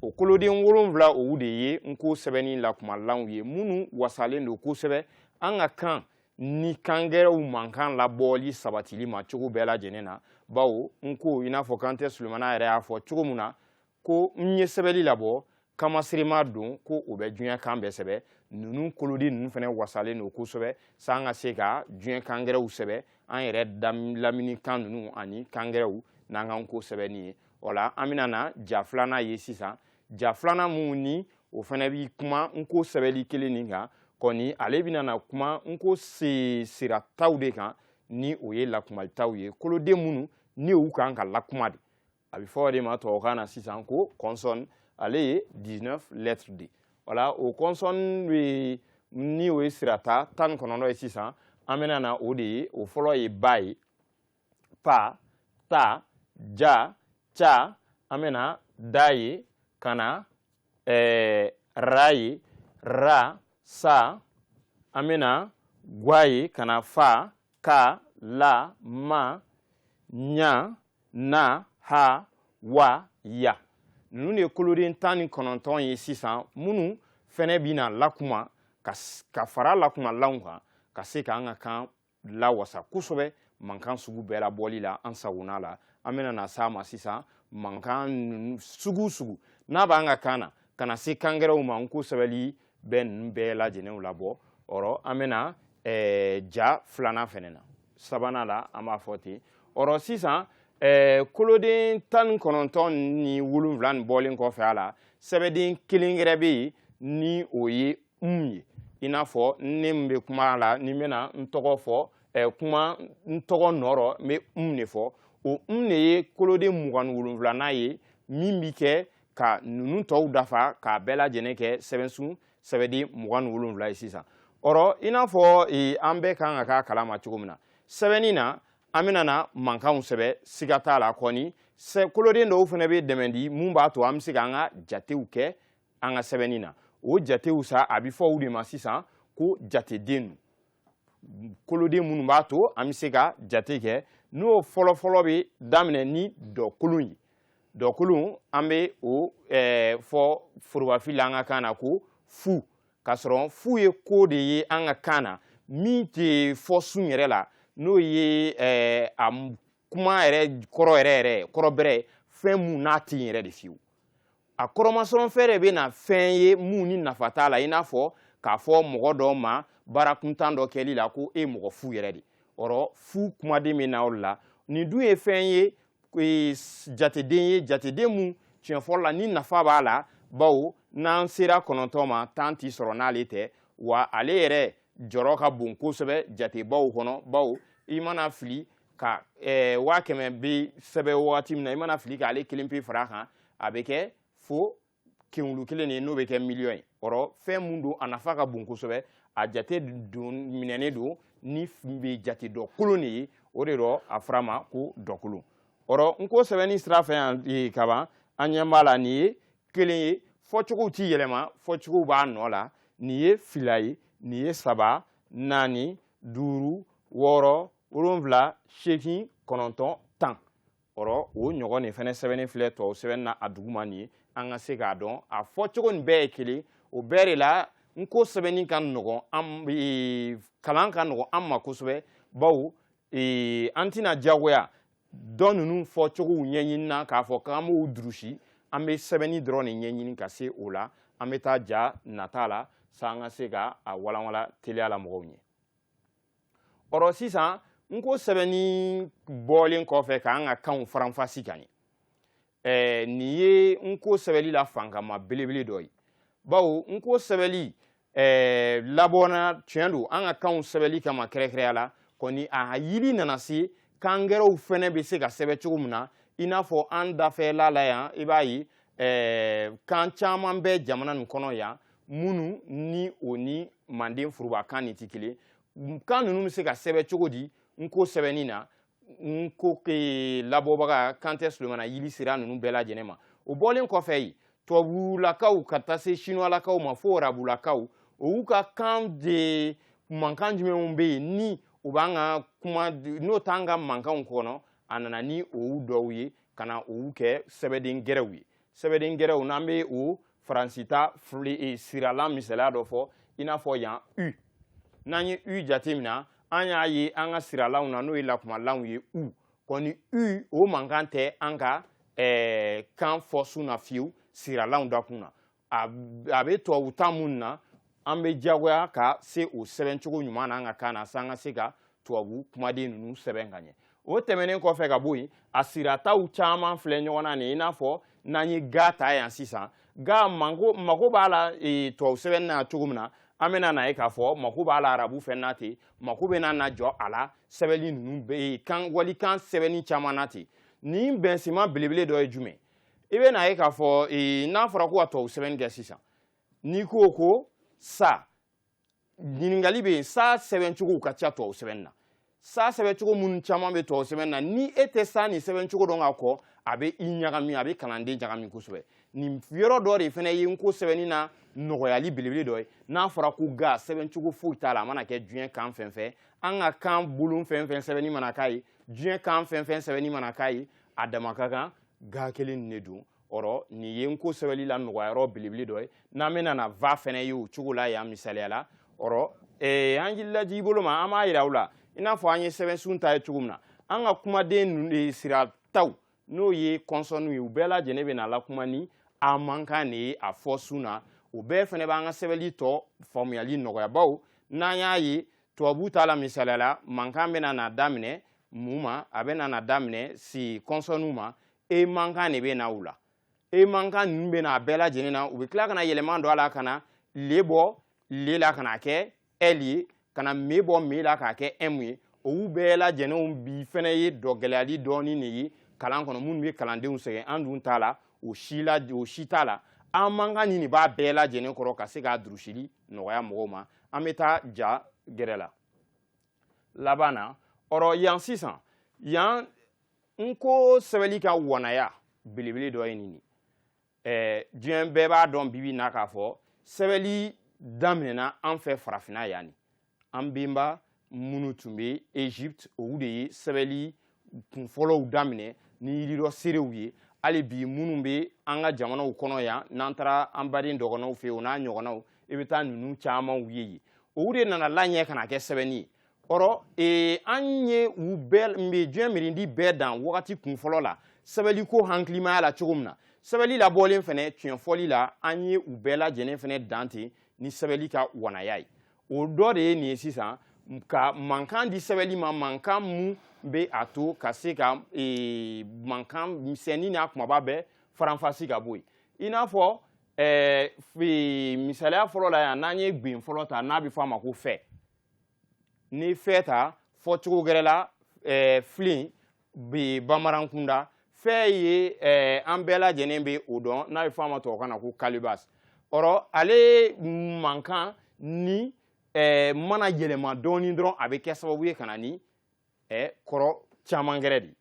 o koloden 7 o de ye n ko sɛbɛnni lakumalanw ye minnu wasalen don kosɛbɛ an ka kan ni kangɛrɛw mankan labɔli sabatili ma cogo bɛɛ lajɛlen na bawo n ko i n'a fɔ Kante Sulemana yɛrɛ y'a fɔ cogo min na ko n ye sɛbɛnni labɔ kamasirima don ko o bɛ diɲɛ kan bɛɛ sɛbɛ ninnu koloden ninnu fana wasalen don kosɛbɛ sa an ka se ka diɲɛ kangɛrɛw sɛbɛ an yɛrɛ lamini kan ninnu ani kangɛrɛw n'an kan ko sɛbɛnni ye o la an bɛna na ja filanan ye sisan ja filanan mun ni o fana bi kuma n ko sɛbɛnni kelen nin kan kɔni ale bɛna na kuma n ko sirataw de kan ni o ye lakumalitaw ye koloden minnu ni u kan ka lakuma de a bɛ fɔ o de ma tubabukan na sisan ko consonne ale ye 19 lettres de o la o consonne bɛ ni o ye sirata 19 ye sisan an bɛna na o de ye o fɔlɔ ye ba ye pa ta ja ca an bɛna da ye ka na ra ye ra sa an bɛna gwa ye ka na fa ka la ma ɲa na ha wa ya ninnu de ye koloden 19 ye sisan minnu fɛnɛ bɛna lakuma ka fara lakumalanw kan ka se ka an ka kan lawasa kosɛbɛ mankan sugu bɛɛ la bɔli la an sagona la an bɛna na s'a ma sisan mankan sugu sugu n'a b'an ka kan na ka na se kangɛrɛw ma n ko sɛbɛnni bɛ ninnu bɛɛ lajɛlen labɔ ɔrɔ an bɛna ja filanan fɛnɛ na sabanan la an b'a fɔ ten ɔrɔ sisan koloden 19 ni 7 nin bɔlen kɔfɛ a la sɛbɛnden kelen wɛrɛ bɛ yen ni o ye ye i n'a fɔ ne min bɛ kuma la ni n bɛna n tɔgɔ fɔ kuma n tɔgɔ nɔrɔ n bɛ de fɔ o de ye koloden 27nan ye min bɛ kɛ ka ninnu tɔw dafa k'a bɛɛ lajɛlen kɛ sɛbɛnsun sɛbɛnden 27 ye sisan ɔrɔ i n'a fɔ an bɛɛ kan ka k'a kalama cogo min na sɛbɛnni na an bɛna na mankanw sɛbɛ siga t'a la kɔni koloden dɔw fana bɛ dɛmɛ di mun b'a to an bɛ se k'an ka jatew kɛ an ka sɛbɛnni na o jatew sa a bɛ fɔ o de ma sisan ko jateden koloden minnu b'a to an bɛ se ka jate kɛ n'o fɔlɔfɔlɔ bɛ daminɛ ni dɔkolon ye dɔkolon an bɛ o fɔ forobafili la an ka kan na ko fu k'a sɔrɔ fu ye ko de ye an ka kan na min tɛ fɔ sun yɛrɛ la n'o ye a kuma yɛrɛ kɔrɔ yɛrɛ kɔrɔ bɛrɛ fɛn mun n'a tɛ yɛrɛ de fiyewu a kɔrɔmasɔrɔ fɛn de bɛ na fɛn ye mun ni nafa t'a la i n'a fɔ k'a fɔ mɔgɔ dɔw ma baara kuntan dɔ kɛli la ko e mɔgɔ fu yɛrɛ de ɔrɔ fu kumaden bɛ na o la nin dun ye fɛn ye jateden ye jateden mun tiɲɛ fɔlɔ la ni nafa b'a la bawo n'an sera 9 ma tan t'i sɔrɔ n'ale tɛ wa ale yɛrɛ jɔrɔ ka bon kosɛbɛ jatebaw kɔnɔ bawo i mana fili ka 100 bɛ sɛbɛn wagati min na i mana fili k'ale kelen pe fara kan a bɛ kɛ fo kɛmulu kelen de n'o bɛ kɛ miliyɔn ye ɔrɔ fɛn mun don a nafa ka bon kosɛbɛ a jate don minɛnen don ni bɛ jate dɔkolon de ye o de rɔ a fɔra ma ko dɔkolon ɔrɔ n ko sɛbɛnni sira fɛ yan kaban an ɲɛ b'a la nin ye kelen ye fɔcogow t'i yɛlɛma fɔcogow b'a nɔ la nin ye fila ye nin ye saba 4 5 6 7 8 9 10 ɔrɔ o ɲɔgɔn nin fɛnɛ sɛbɛnni filɛ tubabu sɛbɛnni na a duguma nin ye an ka se k'a dɔn a fɔcogo nin bɛɛ ye kelen o bɛɛ de la n ko sɛbɛnni ka nɔgɔn kalan ka nɔgɔn an ma kosɛbɛ bawo an tɛna diyagoya dɔ ninnu fɔcogow ɲɛɲini na k'a fɔ k'an b'o durusi an bɛ sɛbɛnni dɔrɔn de ɲɛɲini ka se o la an bɛ taa ja nata la sa an ka se ka a walanwala teliya la mɔgɔw ɲɛ ɔrɔ sisan n ko sɛbɛnni bɔlen kɔfɛ k'an ka kanw faranfasi ka ɲɛ nin ye n ko sɛbɛnni la fankama belebele dɔ ye bawo n ko sɛbɛnni labɔna tiɲɛ don an ka kanw sɛbɛnni kama kɛrɛkɛrɛya la kɔni a yiri nana se kan gɛrɛw fɛnɛ bɛ se ka sɛbɛn cogo min na i n'a fɔ an dafɛla la yan i b'a ye kan caman bɛ jamana nin kɔnɔ yan minnu ni o ni manden furubakan nin tɛ kelen kan ninnu bɛ se ka sɛbɛn cogo di n ko sɛbɛnni na n ko labɔbaga Kantɛ Sulemana Yili sera ninnu bɛɛ lajɛlen ma o bɔlen kɔfɛ yen tubabulakaw ka taa se sinuwalakaw ma fo arabulakaw o y'u ka kan de mankan jumɛnw bɛ yen ni u b'an ka kuma n'o t'an ka mankanw kɔnɔ a nana ni o dɔw ye ka na o kɛ sɛbɛden gɛrɛw ye sɛbɛden gɛrɛw n'an bɛ o faransita siralan misaliya dɔ fɔ i n'a fɔ yan u n'an ye u jateminɛ an y'a ye an ka siralanw na n'o ye lakumalanw ye u kɔni u o mankan tɛ an ka kan fɔ su na fiyewu siralanw dakun na a bɛ tubabu ta minnu na an bɛ diyagoya ka se o sɛbɛncogo ɲuman na an ka kan na sa an ka se ka tubabu kumaden ninnu sɛbɛn ka ɲɛ o tɛmɛnen kɔfɛ ka bɔ yen a sirataw caman filɛ ɲɔgɔn na nin i n'a fɔ n'an ye ga ta yan sisan ga mako b'a la tubabu sɛbɛnni na cogo min na an bɛna na ye k'a fɔ mako b'a la arabu fɛn na ten mako bɛ na jɔ a la sɛbɛnni ninnu bɛ walikan sɛbɛnni caman na ten nin bɛnsenma belebele dɔ ye jumɛn i bɛ na ye k'a fɔ n'a fɔra ko ka tubabu sɛbɛnni kɛ sisan n'i ko sa ɲininkali bɛ yen sa sɛbɛncogow ka ca tubabu sɛbɛnni na sa sɛbɛncogo minnu caman bɛ tubabu sɛbɛnni na ni e tɛ sa nin sɛbɛncogo dɔn ka kɔ a bɛ i ɲagami a bɛ kalanden ɲagami kosɛbɛ nin yɔrɔ dɔ de fana ye n ko sɛbɛnni na nɔgɔyali belebele dɔ ye n'a fɔra ko ga sɛbɛncogo foyi t'a la a mana kɛ diɲɛ kan fɛn fɛn an ka kan bolon fɛn fɛn sɛbɛnni mana k'a ye diɲɛ kan fɛn fɛn sɛbɛnni mana k'a ye a dama ka kan ga kelen de don ɔrɔ nin ye n ko sɛbɛnni la nɔgɔyayɔrɔ belebele dɔ ye n'an bɛna na va fɛnɛ ye o cogo la yan misaliya la ɔrɔ an jilaji i bolo ma an b'a yira u la i n'a fɔ an ye sɛbɛnsun ta ye cogo min na an ka kumaden sirataw n'o ye kɔnsɔnniw ye u bɛɛ lajɛlen bɛ na lakuma ni a mankan de ye a fɔ sun na o bɛɛ fana b'an ka sɛbɛnni tɔ faamuyali nɔgɔya bawo n'an y'a ye tubabu ta la misaliya la mankan bɛ na daminɛ mun ma a bɛ na daminɛ si kɔnsɔnniw ma e mankan de bɛ na u la e mankan ninnu bɛ na a bɛɛ lajɛlen na u bɛ tila ka na yɛlɛma don a la ka na le bɔ le la ka na kɛ ɛli ye ka na me bɔ me la k'a kɛ ɛmu ye olu bɛɛ lajɛlenw bi fɛnɛ ye dɔgɛlɛyali dɔɔnin de ye kalan kɔnɔ minnu bɛ kalandenw sɛgɛn an dun t'a la o si t'a la an mankan nin de b'a bɛɛ lajɛlen kɔrɔ ka se k'a durusili nɔgɔya mɔgɔw ma an bɛ taa ja gɛrɛ la laban na ɔrɔ yan sisan yan n ko sɛbɛnni ka wanaya belebele dɔ ye nin ye diɲɛ bɛɛ b'a dɔn bibi na k'a fɔ sɛbɛnni daminɛna an fɛ farafinna yan an benba minnu tun bɛ Egypte olu de ye sɛbɛnni kunfɔlɔw daminɛ ni yiri dɔ seerew ye hali bi minnu bɛ an ka jamanaw kɔnɔ yan n'an taara an baden dɔgɔnɔw fɛ yen o n'a ɲɔgɔnnaw i bɛ taa ninnu camanw ye yen olu de nana laɲɛ ka na kɛ sɛbɛnni ye ɔrɔ an ye u bɛɛ diɲɛ mirindi bɛɛ dan wagati kunfɔlɔ la sɛbɛnni ko hakilimaya la cogo min na sɛbɛnni labɔlen fana tiɲɛfɔli la an ye u bɛɛ lajɛlen fana dan ten ni sɛbɛnni ka wanaya ye o dɔ de ye nin ye sisan ka mankan di sɛbɛnni ma mankan mun bɛ a to ka se ka mankan misɛnnin n'a kumaba bɛɛ faranfasi ka bɔ yen i n'a fɔ misaliya fɔlɔ la yan n'an ye gben fɔlɔ ta n'a bɛ fɔ a ma ko fɛ ni fɛ ta fɔcogo gɛrɛ la filen bɛ bamanankun da fɛ ye an bɛɛ lajɛlen bɛ o dɔn n'a bɛ fɔ a ma tubabukan na ko kalibas ɔrɔ ale mankan ni mana yɛlɛma dɔɔnin dɔrɔn a bɛ kɛ sababu ye ka na ni kɔrɔ caman gɛrɛ de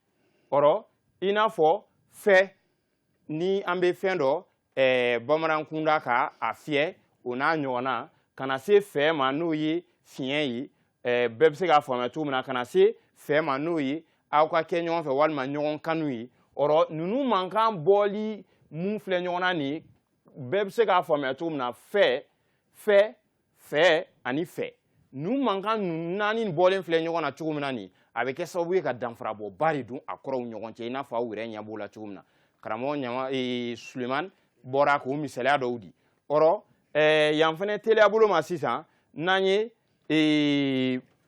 ɔrɔ i n'a fɔ fɛ ni an bɛ fɛn dɔ bamanankunda ka a fiyɛ o n'a ɲɔgɔnna ka na se fɛ ma n'o ye fiɲɛ ye bɛɛ bɛ se k'a faamuya cogo min na ka na se fɛ ma n'o ye aw ka kɛ ɲɔgɔn fɛ walima ɲɔgɔn kanu ye ɔrɔ ninnu mankan bɔli mun filɛ ɲɔgɔn na nin bɛɛ bɛ se k'a faamuya cogo min na fɛ ani fɛ ninnu mankan ninnu naani bɔlen filɛ ɲɔgɔn na cogo min na nin a bɛ kɛ sababu ye ka danfarabɔba de dun a kɔrɔw ɲɔgɔn cɛ i n'a fɔ aw yɛrɛ ɲɛ b'o la cogo min na karamɔgɔ Sulemani bɔra k'o misaliya dɔw di ɔrɔ yan fɛnɛ teliya bolo ma sisan n'an ye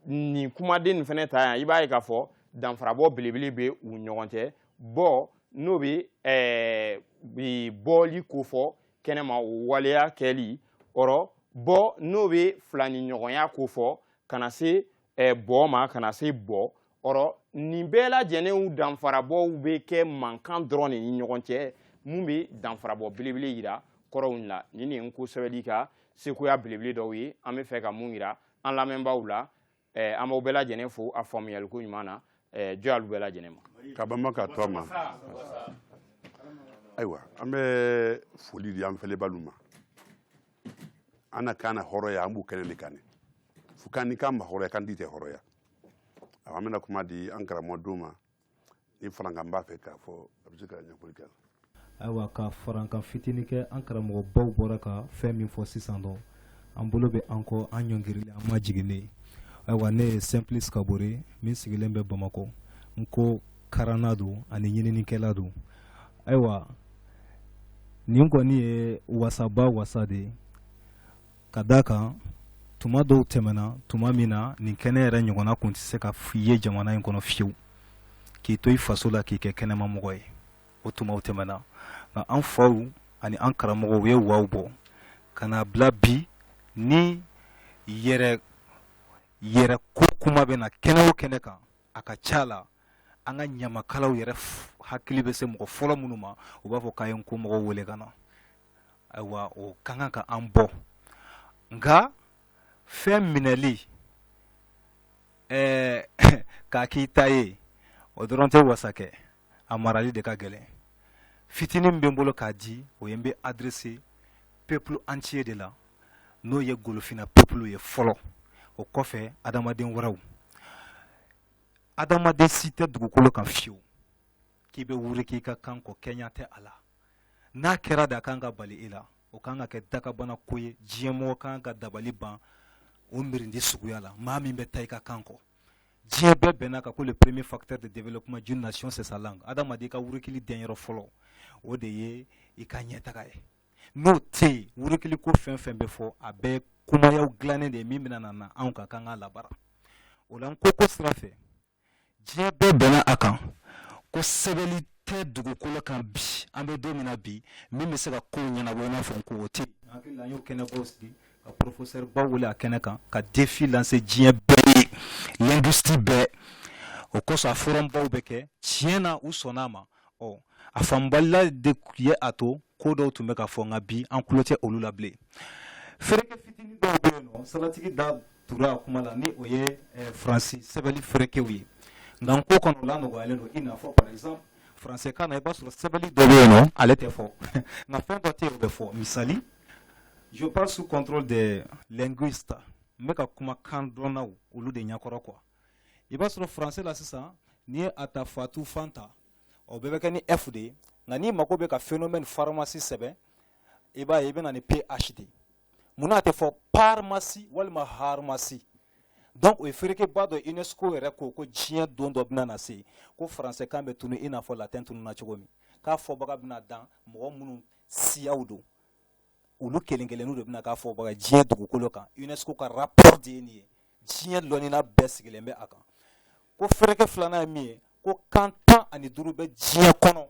nin kumaden nin fɛnɛ ta yan i b'a ye k'a fɔ danfarabɔ belebele bɛ u ɲɔgɔn cɛ bɔ n'o bɛ bɔli ko fɔ kɛnɛma o waleya kɛli ɔrɔ bɔ n'o bɛ filani ɲɔgɔnya ko fɔ ka na se bɔ ma ka na se bɔ ɔrɔ nin bɛɛ lajɛlenw danfarabɔw bɛ kɛ mankan dɔrɔn de ni ɲɔgɔn cɛ mun bɛ danfarabɔ belebele yira kɔrɔw la nin de ye n ko sɛbɛnni ka sekuya belebele dɔw ye an bɛ fɛ ka mun yira an lamɛnbaaw la an b'aw bɛɛ lajɛlen fo a faamuyaliko ɲuman na jɔy'alu bɛɛ lajɛlen ma. ka bama ka to a ma ayiwa an bɛ foli di an filɛbalu ma an na kan na hɔrɔnya an b'u kɛnɛ de kan ne fo kan ni kan ma hɔrɔnya kan di tɛ hɔrɔnya an bɛna kuma di an karamɔgɔdenw ma ni farankan b'a fɛ k'a fɔ a bɛ se ka ɲɛfɔli kɛ. Ayiwa ka farankan fitinin kɛ an karamɔgɔbaw bɔra ka fɛn min fɔ sisan dɔn an bolo bɛ an kɔ an ɲɔngirili an ma jiginnen ayiwa ne ye Simplice Kabore min sigilen bɛ Bamakɔ n ko karanna don ani ɲininikɛla don ayiwa nin kɔni ye wasaba wasa de ye ka d'a kan tuma dɔw tɛmɛna tuma min na nin kɛnɛ yɛrɛ ɲɔgɔnna kun tɛ se ka ye jamana in kɔnɔ fiyewu k'i to i faso la k'i kɛ kɛnɛmamɔgɔ ye o tumaw tɛmɛna nka an faw ani an karamɔgɔw ye waw bɔ ka na bila bi ni yɛrɛ ko kuma bɛ na kɛnɛ o kɛnɛ kan a ka ca la an ka ɲamakalaw yɛrɛ hakili bɛ se mɔgɔ fɔlɔ minnu ma u b'a fɔ k'a ye n ko mɔgɔw wele ka na ayiwa o ka kan ka an bɔ nka fɛn minɛli k'a k'i ta ye o dɔrɔn tɛ wasa kɛ a marali de ka gɛlɛn fitinin min bɛ n bolo k'a di o ye n bɛ adressé peuple entier de la n'o ye golofina peuple ye fɔlɔ o kɔfɛ adamaden wɛrɛw adamaden si tɛ dugukolo kan fiyewu k'i bɛ wuri k'i ka kan kɔ kɛɲɛ tɛ a la n'a kɛra de a kan ka bali e la o kan ka kɛ dakabana ko ye diɲɛmɔgɔ kan ka dabali ban o mirindi suguya la maa min bɛ taa i ka kan kɔ diɲɛ bɛɛ bɛnna kan ko le premier facteur de développement d'une nation c'est sa langue adamaden ka wurikili denyɔrɔ fɔlɔ o de ye i ka ɲɛtaga ye n'o tɛ yen wurikili ko fɛn fɛn bɛ fɔ a bɛɛ kumayaw dilannen de ye min bɛna na anw ka kan ka labara o la n ko sira fɛ diɲɛ bɛɛ bɛnna a kan ko sɛbɛnni tɛ dugukolo kan bi an bɛ don min na bi min bɛ se ka kow ɲɛnabɔ i n'a fɔ ko o tɛ yen hakili la an y'o kɛnɛbaw sigi ka professeur baw wele a kɛnɛ kan ka défi lancer diɲɛ bɛɛ ye linguistique bɛɛ o kosɔn a forum baw bɛ kɛ tiɲɛ na u sɔnna a ma ɔ a fanbalila de ye a to ko dɔw tun bɛ ka fɔ nka bi an tulo tɛ olu la bilen fereke fitinin dɔw bɛ yen nɔ sabatigi da tura a kuma la ni o ye faransi sɛbɛnni ferekew ye nka n ko kɔnɔ o la nɔgɔyalen don i n'a fɔ par exemple français kan na i b'a sɔrɔ sɛbɛnni dɔ bɛ yen nɔ ale tɛ fɔ nka fɛn dɔ tɛ yen o bɛ fɔ misali je parle sous contrôle des linguistes n bɛ ka kumakan dɔnnaw olu de ɲɛkɔrɔ quoi i b'a sɔrɔ français la sisan n'i ye a ta fatu fanta o bɛɛ bɛ kɛ ni f de ye nka n'i mago bɛ ka phénomène pharmacie sɛbɛn i b'a ye i bɛ na ni ph de munna a tɛ fɔ pharmacie walima pharmacie donc o ye feerekeba dɔ UNESCO yɛrɛ ko diɲɛ don dɔ bɛna na se ko français kan bɛ tunu i n'a fɔ latin tununa cogo min k'a fɔbaga bɛna dan mɔgɔ minnu siyaw don olu kelen kelenninw de bɛna k'a fɔbaga diɲɛ dugukolo kan UNESCO ka rapport de ye nin ye diɲɛ lɔnina bɛɛ sigilen bɛ a kan ko feereke filanan ye min ye ko kan 15 bɛ diɲɛ kɔnɔ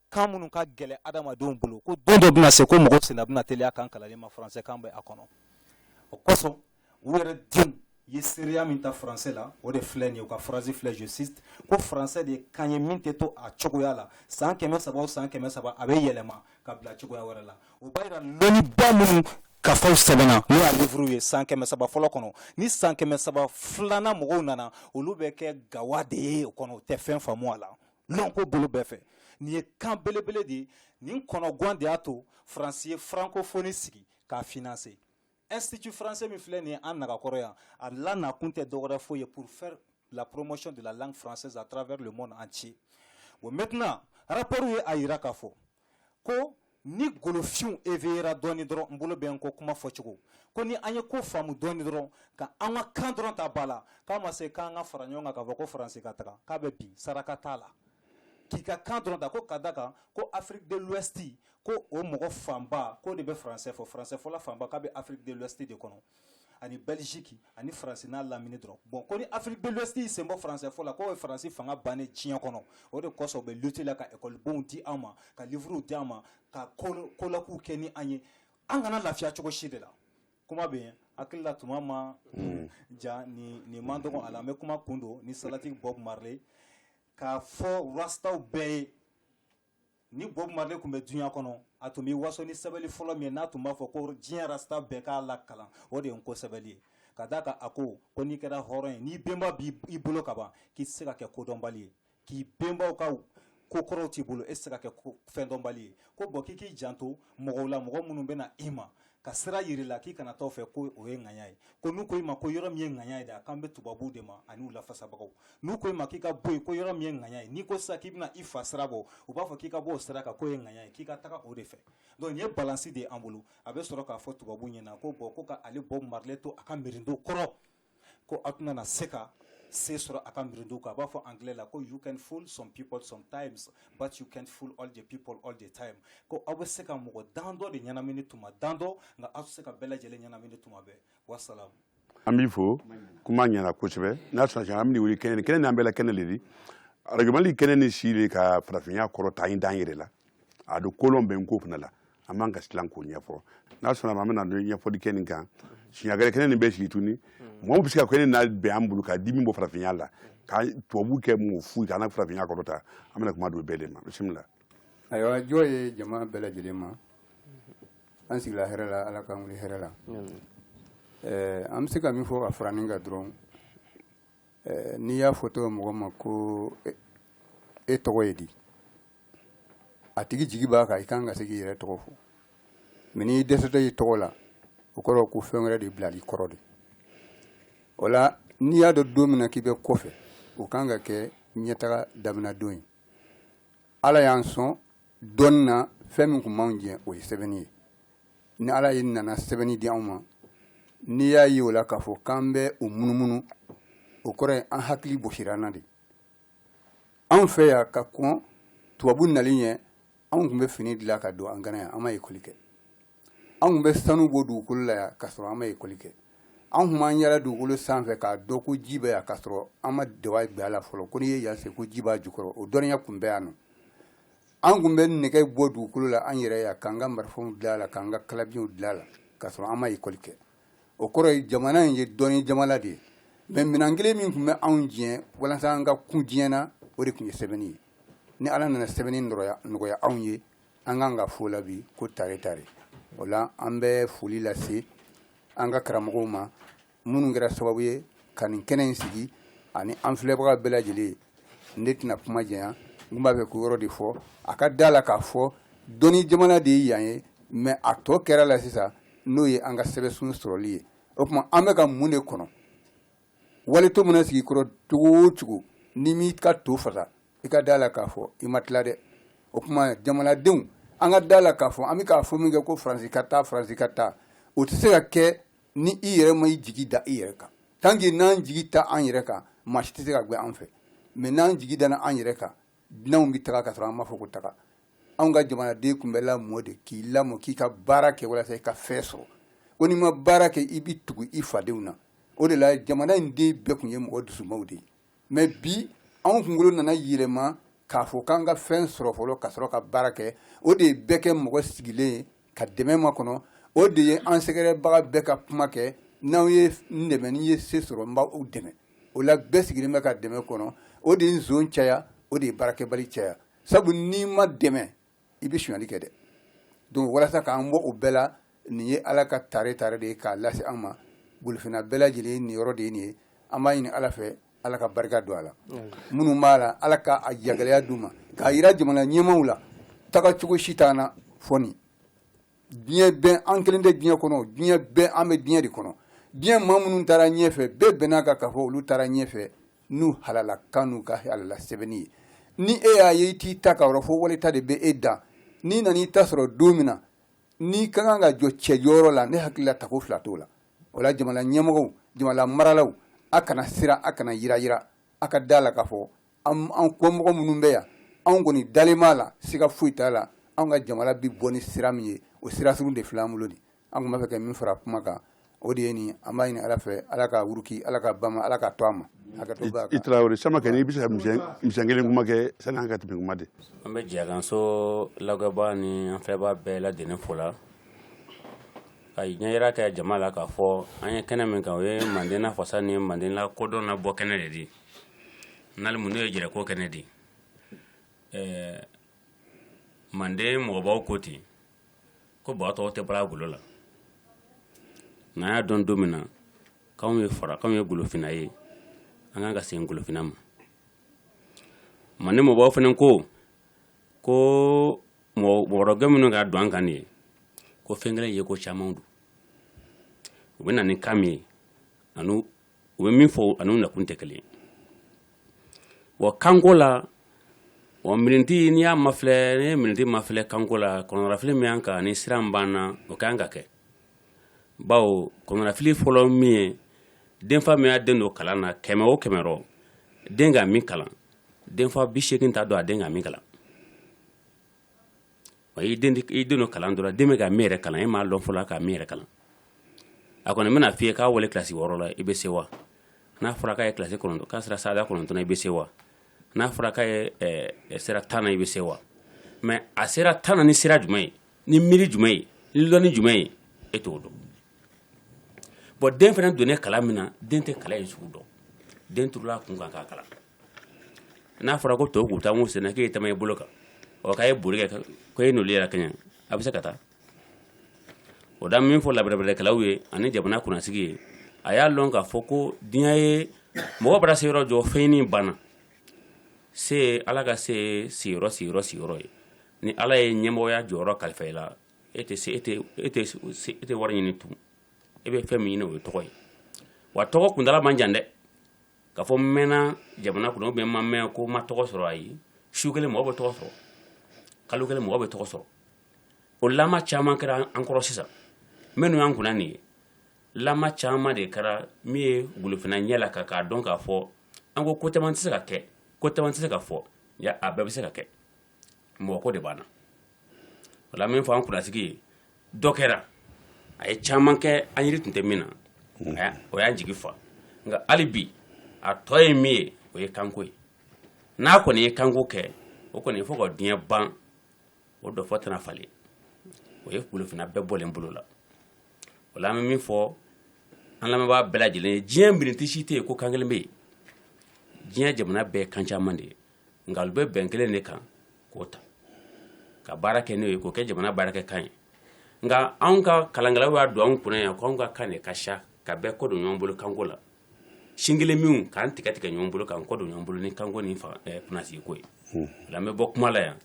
kan minnu ka gɛlɛ adamadenw bolo ko don dɔ bɛna se ko mɔgɔw senna bɛna teliya kan kalanli ma français kan bɛ a kɔnɔ o kosɔn u yɛrɛ denw ye seereya min ta français la o de filɛ nin ye u ka phrase filɛ je cite ko français de ye kan ye min tɛ to a cogoya la san 300 o san 300 a bɛ yɛlɛma ka bila cogoya wɛrɛ la o b'a yira lɔnniba minnu kafaw sɛbɛnna n'o y'a livre ye san 300 fɔlɔ kɔnɔ ni san 300 filanan mɔgɔw nana olu bɛ kɛ gawa de ye o kɔnɔ o tɛ fɛn faamu a la lɔnko bolo bɛɛ fɛ nin ye kan belebele de ye nin kɔnɔguwan de y'a to faransi ye francophonie sigi k'a financer Institut français mi filɛ nin ye an nagakɔrɔ yan a la nakun tɛ dɔwɛrɛ foyi ye pour faire la promotion de la langue française à travers le monde entier. Bon, maintenant rapport ye a yira k'a fɔ ko ni golofiw éveillera dɔɔni dɔrɔn n bolo bɛ n ko kuma fɔcogo ko ni an ye ko faamu dɔɔni dɔrɔn ka an ka kan dɔrɔn ta ba la k'a ma se k'an ka fara ɲɔgɔn kan k'a fɔ ko faransi ka taga k'a bɛ bi saraka t'a la k'i ka kan dɔrɔn ta ko ka da kan ko Afrique de l'Ouest ko o mɔgɔ fanba ko de bɛ français fɔ français fɔla fanba k'a bɛ Afrique de l'Ouest de kɔnɔ ani Belgique ani France n'a lamini dɔrɔn bon ko ni Afrique de l'Ouest y'i sen bɔ français fɔ la ko ye faransi fanga bannen diɲɛ kɔnɔ o de kɔsɔn u bɛ lutter la ka école di an ma ka livrew di an ma ka kolakuw kɛ ni an ye an kana lafiya cogo si de la kuma bɛ yen hakili la tuma ma ja ni man dɔgɔ a la an bɛ kuma kun don ni Salati Bob Marley k'a fɔ rastaw bɛɛ ye ni Bob Marley tun bɛ duɲa kɔnɔ a tun bɛ waso ni sɛbɛnni fɔlɔ min ye n'a tun b'a fɔ ko diɲɛ rasta bɛɛ k'a la kalan o de ye n ko sɛbɛnni ye ka d'a kan a ko n'i kɛra hɔrɔn ye n'i bɛnba b'i bolo ka ban k'i tɛ se ka kɛ kodɔnbali ye k'i bɛnbaw ka ko kɔrɔw t'i bolo e tɛ se ka kɛ fɛn dɔnbali ye ko bɔn k'i k'i janto mɔgɔw la mɔgɔ minnu bɛ na i ma ka sira yiri la k'i kana taa fɛ ko o ye ŋaɲa ye ko n'u ko i ma ko yɔrɔ min ye ŋaɲa ye dɛ a k'an bɛ tubabuw de ma ani u lafasabagaw n'u ko i ma k'i ka bɔ yen ko yɔrɔ min ye ŋaɲa ye n'i ko sisan k'i bɛna i fa sira bɔ u b'a fɔ k'i ka bɔ o sira kan k'o ye ŋaɲa ye k'i ka taga o de fɛ donc nin ye balansi de ye an bolo a bɛ sɔrɔ k'a fɔ tubabuw ɲɛna ko bɔn ko ka ale Bob Marley to a ka mirinto kɔrɔ ko a tɛna na se ka se sɔrɔ a ka mirinto kan a b'a fɔ anglais la ko you can fool some people sometimes but you can't fool all the people all the time ko aw bɛ se ka mɔgɔ dan dɔ de ɲɛnamini tuma dan dɔ nka aw tɛ se ka bɛɛ lajɛlen ɲɛnamini tuma bɛɛ wasalamu. An b'i fo kuma ɲɛna kosɛbɛ n'a sɔrɔ an bɛ wuli kɛnɛ kɛnɛ n'an bɛɛ la kɛnɛ le di arajo Mali kɛnɛ ni si de ka farafinya kɔrɔ ta in dan yɛrɛ la a don kolon bɛ n ko fana la an b'an ka silan k'o ɲɛfɔ n'a sɔnna an bɛna ɲɛfɔli kɛ nin kan siɲagɛrɛ kɛnɛ nin bɛ sigi tuguni mɔgɔ bɛ se ka kɛnɛ n'a bɛn an bolo ka di min bɔ farafinya la ka tubabu kɛ mɔgɔ fu k'an ka farafinya kɔrɔ ta an bɛna kuma don bɛɛ de ma bisimila. Ayiwa jɔ ye jama bɛɛ lajɛlen ma an sigila hɛrɛ la ala k'an wuli hɛrɛ la an bɛ se ka min fɔ ka fara nin kan dɔrɔn n'i y'a fɔ tɔgɔ mɔgɔ ma ko e tɔgɔ ye di a tigi jigi b'a kan i kan ka se k'i yɛrɛ tɔgɔ fɔ mɛ n'i dɛsɛtɔ i tɔgɔ la o kɔrɔ ko fɛn wɛrɛ de bilali kɔrɔ de o la n'i y'a dɔn don min na k'i bɛ kɔfɛ o kan ka kɛ ɲɛtaga daminɛ don ye ala y'an sɔn dɔɔni na fɛn min tun b'anw jɛ o ye sɛbɛnni ye ni ala ye nana sɛbɛnni di anw ma n'i y'a ye o la k'a fɔ k'an bɛ o munumunu o kɔrɔ ye an hakili bɔsira an na de anw fɛ yan ka kɔn tubabu nali ɲɛ anw tun bɛ fini dilan ka don an gana yan an ma ekɔli kɛ anw tun bɛ sanu bɔ dugukolo la yan k'a sɔrɔ an ma ekɔli kɛ anw tun b'an yala dugukolo sanfɛ k'a dɔn ko ji bɛ yan k'a sɔrɔ an ma deba gbɛ a la fɔlɔ ko n'i ye yan se ko ji b'a jukɔrɔ o dɔnniya tun bɛ yan nɔ an tun bɛ nɛgɛ bɔ dugukolo la an yɛrɛ yan k'an ka marifɛnw dilan a la k'an ka kalabiɲɛw dilan a la k'a sɔrɔ an ma ekɔli kɛ o kɔrɔ ye jamana in ye dɔnni jamana de ye mɛ minɛn kelen min tun bɛ anw diɲɛ walasa an ka kun diɲɛ na o de tun ye sɛbɛnni ye ni ala nana sɛbɛnni nɔgɔya anw ye an kan ka fɔ la bi ko tare tare o la an bɛ foli lase an ka karamɔgɔw ma minnu kɛra sababu ye ka nin kɛnɛ in sigi ani an filɛbaga bɛɛ lajɛlen ne tɛna kuma jɛnya n b'a fɛ ko yɔrɔ de fɔ a ka da la k'a fɔ dɔnni jamana de ye yan ye mɛ a tɔ kɛra la sisan n'o ye an ka sɛbɛnsun sɔrɔli ye o tuma an bɛ ka mun de kɔnɔ waleto mana sigi kɔrɔ cogo o cogo ni m'i ka to fasa i ka da la k'a fɔ i ma tila dɛ o tuma jamanadenw an ka da la k'a fɔ an bɛ k'a fɔ min kɛ ko faransi ka taa o tɛ se ka kɛ ni i yɛrɛ ma i jigi da i yɛrɛ kan tant que n'an jigi ta an yɛrɛ kan maa si tɛ se ka gbɛ an fɛ mɛ n'an jigi dana an yɛrɛ kan dunanw bɛ taga ka sɔrɔ an b'a fɔ ko taga anw ka jamanaden tun bɛ lamɔ de k'i lamɔ k'i ka baara kɛ walasa i ka fɛn sɔrɔ ko n'i ma baara kɛ i bɛ tugu i fadenw na o de la jamana in den bɛɛ tun ye mɔgɔ dusumaw de ye mɛ bi anw kunkolo nana yɛlɛma k'a fɔ k'an ka fɛn sɔrɔ fɔlɔ ka sɔrɔ ka baara kɛ o de ye bɛɛ kɛ mɔgɔ sigilen ye ka dɛmɛ ma kɔnɔ o de ye an sɛgɛrɛbaga bɛɛ ka kuma kɛ n'aw ye n dɛmɛ n'i ye se sɔrɔ n b'aw dɛmɛ o la bɛɛ sigilen bɛ ka dɛmɛ kɔnɔ o de ye nson caya o de ye baarakɛbali caya sabu n'i ma dɛmɛ i bɛ sonyali kɛ dɛ donc walasa k'an bɔ o bɛɛ la nin ye ala ka tare de ye k'a lase an ma bolifina bɛɛ lajɛlen nin yɔrɔ de ye nin ye an b'a ɲini ala fɛ ala ka barika don a la minnu b'a la ala ka a yagɛlɛya d'u ma k'a yira jamana ɲɛmaaw la taga cogo si t'an na fɔ nin diɲɛ bɛɛ an kelen tɛ diɲɛ kɔnɔ diɲɛ bɛɛ an bɛ diɲɛ de kɔnɔ diɲɛ maa minnu taara ɲɛfɛ bɛɛ bɛn'a kan k'a fɔ olu taara ɲɛfɛ n'u halala kan n'u ka halala sɛbɛnni ye ni e y'a ye i t'i ta ka yɔrɔ fɔ walita de bɛ e da n'i nan'i ta sɔrɔ don min na n'i ka kan ka jɔ cɛjɔyɔrɔ la ne hakili la tako fila t'o la o la jamana ɲɛmɔgɔw jamana maralaw a kana sira a kana yira a ka da la k'a fɔ an kɔmɔgɔ minnu bɛ yan anw kɔni dalen b'a la siga foyi t'a la anw ka jamana bi bɔ ni sira min ye o sira sugu de filɛ an bolo nin an tun b'a fɛ ka min fara kuma kan o de ye nin an b'a ɲini ala fɛ ala ka wuruki ala ka bama ala ka to a ma i Traoré sama kɛ n'i bɛ se ka misɛn kelen kuma kɛ sani an ka tɛmɛ kuma de an bɛ jɛkanso lagɛbaa ni an filɛbaa bɛɛ lajɛlen fo la ka ɲɛyira kɛ jama la k'a fɔ an ye kɛnɛ min kan o ye manden na fasa ni manden la kodɔn na bɔ kɛnɛ de di n'ale mun n'o ye jɛrɛko kɛnɛ di manden mɔgɔbaw ko ten ko bagatɔw tɛ bala golo la n'an y'a dɔn don min na k'anw ye golofina ye an kan ka segin golofina ma manden mɔgɔbaw fana ko mɔgɔrɔgɛ minnu ka don an kan ye ko fɛn kelen ye ko caman don u bɛ na ni kan min ye u bɛ min fɔ ani nakun tɛ kelen wa kanko la wa mirinti n'i y'a mafilɛ ni mirinti mafilɛ kanko la kɔnɔnafili min y'an kan ni sira min b'an na o kan ka kɛ bawo kɔnɔnafili fɔlɔ min ye denfa min y'a den don kalan na 100 o 100 rɔ den ka min kalan denfa 80 t'a dɔn a den ka min kalan wa i den don kalan dɔrɔn den bɛ ka min yɛrɛ kalan e m'a dɔn fɔlɔ ka min yɛrɛ kalan a kɔni bɛna f'i ye k'a wale kilasi 6 la i bɛ se wa n'a fɔra k'a ye kilasi 9 k'a sera sada 9 i bɛ se wa n'a fɔra k'a ye sera 10 na i bɛ se wa mɛ a sera 10 na ni sira jumɛn ye ni miiri jumɛn ye ni lɔnni jumɛn ye e t'o dɔn bon den fana donnen kalan min na den tɛ kalan in sugu dɔn den turula kun kan k'a kalan n'a fɔra ko tɔw k'u taa mun senna k'e tɛmɛ i bolo kan k'a ye boli kɛ ko e n'olu yɛrɛ kaɲɛ a bɛ se ka taa o da min fɔ labarabɛrɛkɛlaw ye ani jamana kunnasigi ye a y'a lɔn k'a fɔ ko diɲɛ ye mɔgɔ bara se yɔrɔ jɔ fɛnɲini banna se ala ka se siyɔrɔ ye ni ala ye ɲɛmɔgɔya jɔyɔrɔ kalifa i la e tɛ wari ɲini tun e bɛ fɛn min ɲini o ye tɔgɔ ye wa tɔgɔ kuntala man jan dɛ k'a fɔ mɛnna jamana kɔnɔ ou bien ma mɛn ko ma tɔgɔ sɔrɔ a ye su kelen mɔgɔ bɛ tɔgɔ sɔrɔ kalo kelen mɔgɔ bɛ tɔgɔ sɔrɔ o lama caman kɛra an kɔrɔ sisan minnu y'an kunna nin ye lama caman de kɛra min ye golofina ɲɛ la k'a dɔn k'a fɔ an ko caman tɛ se ka kɛ ko caman tɛ se ka fɔ a bɛɛ bɛ se ka kɛ mɔgɔ ko de b'an na o la min fɔ an kunnasigi ye dɔ kɛra a ye caman kɛ an yiri tun tɛ min na o y'an jigi fa nka hali bi a tɔ ye min ye o ye kanko ye n'a kɔni ye kanko kɛ o kɔni fo ka diɲɛ ban o dɔ fɔ tɛna falen o ye golofina bɛɛ bɔlen bolo la o la an bɛ min fɔ an lamɛnbaa bɛɛ lajɛlen ye diɲɛ mirinti si tɛ yen ko kan kelen bɛ yen diɲɛ jamana bɛɛ kan caman de ye nka olu bɛ bɛn kelen de kan k'o ta ka baara kɛ n'o ye k'o kɛ jamana baarakɛ kan ye nka anw ka kalankɛlaw y'a don anw kunna yan ko anw ka kan de ka sa ka bɛɛ kɔ don ɲɔgɔn bolo kanko la sin kelen minw k'an tigɛ ɲɔgɔn bolo k'an kɔ don ɲɔgɔn bolo ni kanko ni kunnasigi ko ye o la an bɛ bɔ kuma la yan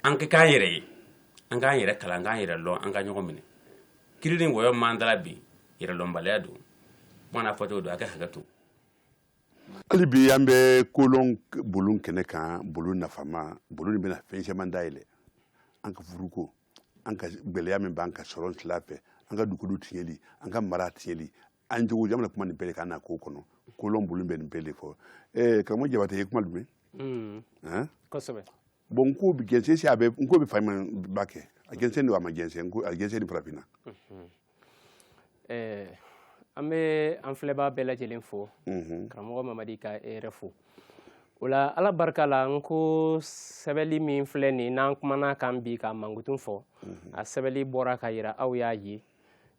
an ka k'an yɛrɛ ye an k'an yɛrɛ kalan an k'an yɛrɛ lɔn an ka ɲɔgɔn minɛ kiri ni wɔyɔ m'an dala bi yɛrɛlɔnbaliya don kuma n'a fɔ cogo don a ka hakɛ to hali bi an bɛ kolon bulon kɛnɛ kan bulon nafama bulon bɛna fɛn caman dayɛlɛ an ka furuko an ka gɛlɛya min b'an ka sɔrɔ tila fɛ an ka dugukolo tiɲɛli an ka mara tiɲɛli an jogo jamana kuma nin bɛɛ de kan na ko kɔnɔ kolon bulon bɛ nin bɛɛ de fɔ karamɔgɔ Jabate ye kuma jumɛn kosɛbɛ bon n ko bi gɛnsɛn si a bɛ n ko bɛ faama ba kɛ a gɛnsɛn don a ma gɛnsɛn a gɛnsɛn ni farafinna an bɛ an filɛbaa bɛɛ lajɛlen fo karamɔgɔ Mamadi ka yɛrɛ fo o la ala barika la n ko sɛbɛnni min filɛ nin n'an kumana kan bi ka mangutun fɔ a sɛbɛnni bɔra ka yira aw y'a ye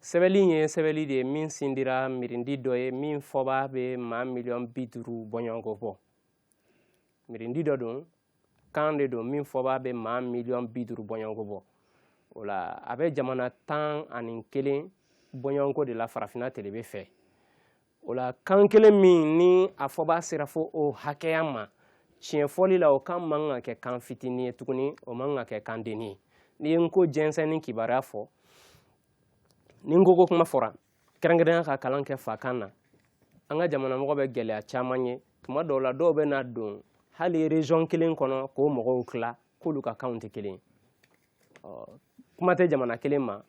sɛbɛnni ye sɛbɛnni de ye min sindira mirindi dɔ ye min fɔba bɛ maa 50,000 bɔɲɔgɔnko bɔ mirindi dɔ don kan de don min fɔba bɛ maa 50,000 bɔɲɔgɔnko bɔ o la a bɛ jamana 11 bɔɲɔgɔnko de la farafinna tɛlɛbe fɛ o la kan kelen min ni a fɔba sera fo o hakɛya ma tiɲɛ fɔli la o kan man ka kɛ kan fitinin ye tuguni o man ka kɛ kan denni ye n'i ye n ko jɛnsɛn ni kibaruya fɔ ni n ko kuma fɔra kɛrɛnkɛrɛnya ka kalan kɛ fakan na an ka jamanamɔgɔ bɛ gɛlɛya caman ye tuma dɔw la dɔw bɛ na don hali région kelen kɔnɔ k'o mɔgɔw tila k'olu ka kanw tɛ kelen kuma tɛ jamana kelen ma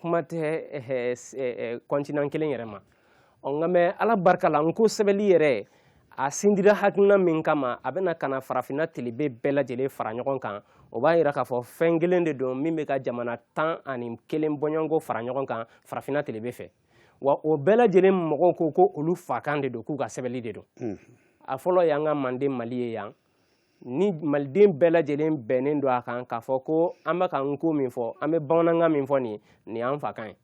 kuma tɛ continent kelen yɛrɛ ma nka mɛ ala barika la n ko sɛbɛnni yɛrɛ a sindira hakilina min kama a bɛna kana farafinna telibe bɛɛ lajɛlen fara ɲɔgɔn kan o b'a yira k'a fɔ fɛn kelen de don min bɛ ka jamana 11 bɔɲɔgɔnko fara ɲɔgɔn kan farafinna telibe fɛ wa o bɛɛ lajɛlen mɔgɔw ko olu fakan de don k'u ka sɛbɛnni de don a fɔlɔ y'an ka manden mali ye yan ni maliden bɛɛ lajɛlen bɛnnen don a kan k'a fɔ ko an bɛ ka nko min fɔ an bɛ bamanankan min fɔ nin y'an fakan ye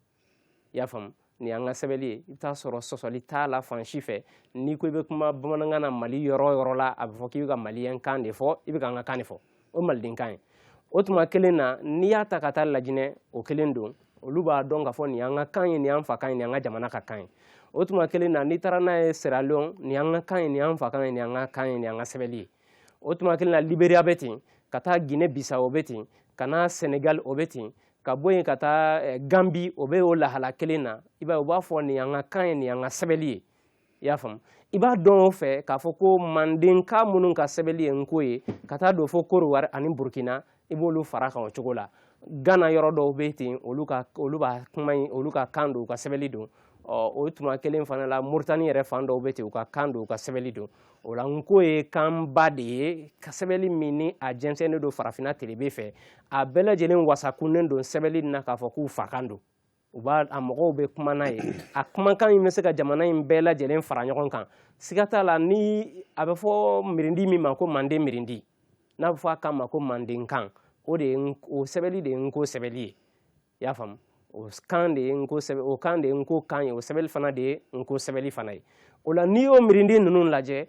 i y'a faamu ni an ka sɛbɛnni ye i bɛ taa sɔrɔ sɔsɔli t'a la fan si fɛ n'i ko i bɛ kuma bamanankan na mali yɔrɔ o yɔrɔ la a bɛ fɔ k'i bɛ ka maliyɛn kan de fɔ i bɛ ka an ka kan de fɔ o maliden kan ye o tuma kelen na n'i y'a ta ka taa lajinɛ o kelen don olu b'a dɔn k'a fɔ nin y'an ka kan ye nin y'an fakan ye nin y'an ka jamana ka kan ye o tuma kelen na n'i taara n'a ye Sierra Leone nin y'an ka kan ye nin y'an fakan ye nin y'an ka kan ye nin y'an ka sɛbɛnni ye o tuma kelen na Liberia bɛ ten ka taa Guinée Bissau o bɛ ten ka na Senegal o bɛ ten ka bɔ yen ka taa Gambie o bɛ o lahala kelen na i b'a ye u b'a fɔ nin y'an ka kan ye nin y'an ka sɛbɛnni ye i y'a faamu i b'a dɔn o fɛ k'a fɔ ko mandenka minnu ka sɛbɛnni ye nko ye ka taa don fo Côte-d'Ivoire ani Burkina i b'olu fara kan o cogo la Ghana yɔrɔ dɔw bɛ ten olu b'a kuma in olu ka kan don u ka sɛbɛnni don o tuma kelen fana la Mauritanie yɛrɛ fan dɔw bɛ ten u ka kan don u ka sɛbɛnni don o la nko ye kanba de ye ka sɛbɛnni min ni a jɛnsɛnnen don farafinna telibe fɛ a bɛɛ lajɛlen wasakunnen don sɛbɛnni na k'a fɔ k'u fakan don a mɔgɔw bɛ kuma n'a ye a kumakan in bɛ se ka jamana in bɛɛ lajɛlen fara ɲɔgɔn kan siga t'a la ni a bɛ fɔ mirindi min ma ko manden mirindi n'a bɛ fɔ a kan ma ko mandenkan o sɛbɛnni de ye nko sɛbɛnni ye i y'a faamu o kan de ye nko kan ye o sɛbɛnni fana de ye nko sɛbɛnni fana ye o la n'i y'o mirindi ninnu lajɛ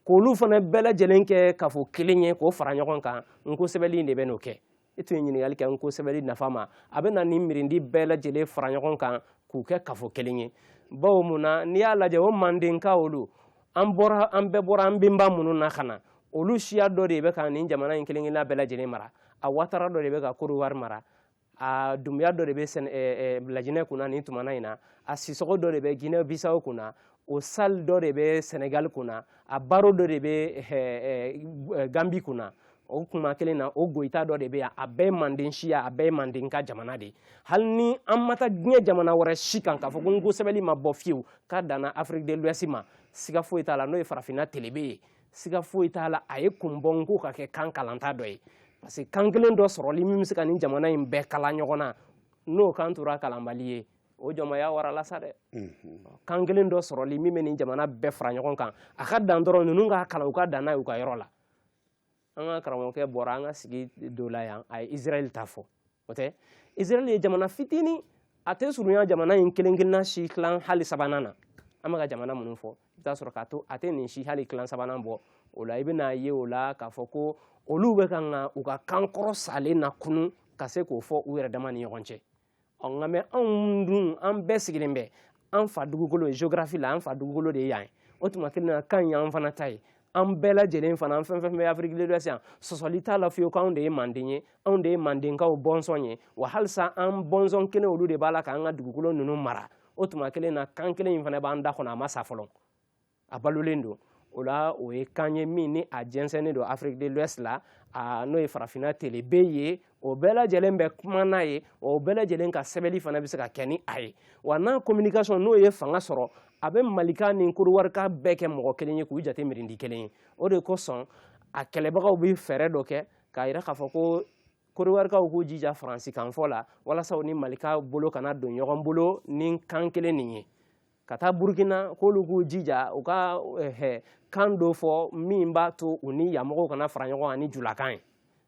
k'olu fana bɛɛ lajɛlen kɛ k'a fɔ kelen ye k'o fara ɲɔgɔn kan nko sɛbɛnni de bɛ n'o kɛ i tun ye ɲininkali kɛ nko sɛbɛnni nafa ma a bɛ na ni mirindi bɛɛ lajɛlen fara ɲɔgɔn kan k'u kɛ k'a fɔ kelen ye bawo mun na n'i y'a lajɛ o mandenka olu an bɛɛ bɔra an benba minnu na ka na olu siya dɔ de bɛ ka nin jamana in kelen kelenna bɛɛ lajɛlen mara a watara dɔ de bɛ ka Côte-d'Ivoire mara a Dumbuya dɔ de bɛ Lajinɛ kunna nin tumana in na a Sisɔgɔ dɔ de bɛ Guinée Bissau kunna o Sall dɔ de bɛ Senegal kunna a Baro dɔ de bɛ Gambie kunna o kuma kelen na o Goyita dɔ de bɛ yan a bɛɛ ye manden siya a bɛɛ ye mandenka jamana de hali ni an ma taa diɲɛ jamana wɛrɛ si kan k'a fɔ ko nko sɛbɛnni ma bɔ fiyewu k'a danna Afrique de l'Ouest ma siga foyi t'a la n'o ye farafinna telibe ye siga foyi t'a la a ye kun bɔ nko ka kɛ kan kalanta dɔ ye parce que kan kelen dɔ sɔrɔli min bɛ se ka nin jamana in bɛɛ kala ɲɔgɔn na n'o kan tora kalanbali ye o jɔnmaya warala sa dɛ kan kelen dɔ sɔrɔli min bɛ nin jamana bɛɛ fara ɲɔgɔn kan a ka dan dɔrɔn ninnu ka kalan u ka dan n'a ye u ka yɔrɔ la an ka karamɔgɔkɛ bɔra an ka sigi dɔ la yan a ye Israel ta fɔ o tɛ Israel ye jamana fitinin a tɛ surunya jamana in kelen kelenna si tilan hali sabanan na an bɛ ka jamana minnu fɔ i bɛ taa sɔrɔ k'a to a tɛ nin si hali tilan sabanan bɔ o la i bɛna ye o la k'a fɔ ko olu bɛ kan u ka kan kɔrɔ salen na kunun ka se k'o fɔ u yɛrɛ dama ni ɲɔgɔn cɛ nka mɛ anw dun an bɛɛ sigilen bɛ an fa dugukolo ye géographie la an fa dugukolo de ye yan o tuma kelen na kan y'an fana ta ye an bɛɛ lajɛlen fana an fɛn fɛn bɛ Afrique de l'Ouest yan sɔsɔli t'a la fiyewu k'anw de ye manden ye anw de ye mandenkaw bɔnsɔn ye wa halisa an bɔnsɔn kelen olu de b'a la k'an ka dugukolo ninnu mara o tuma kelen na kan kelen in fana b'an da kɔnɔ a ma sa fɔlɔ a balolen don o la o ye kan ye min ni a jɛnsɛnnen don Afrique de l'Ouest la n'o ye farafinna telibe ye o bɛɛ lajɛlen bɛ kuma n'a ye o bɛɛ lajɛlen ka sɛbɛnni fana bɛ se ka kɛ ni a ye wa n'a communication n'o ye fanga sɔrɔ a bɛ malika ni Côte-d'Ivoire bɛɛ kɛ mɔgɔ kelen ye k'u jate mirindi kelen ye o de kosɔn a kɛlɛbagaw bɛ fɛɛrɛ dɔ kɛ k'a yira k'a fɔ ko Côte-d'Ivoire k'u jija Faransi kan fɔ la walasa u ni malika bolo kana don ɲɔgɔn bolo ni kan kelen nin ye ka taa Burkina k'olu k'u jija u ka kan dɔ fɔ min b'a to u ni yamɔgɔw kana fara ɲɔgɔn kan ni julakan ye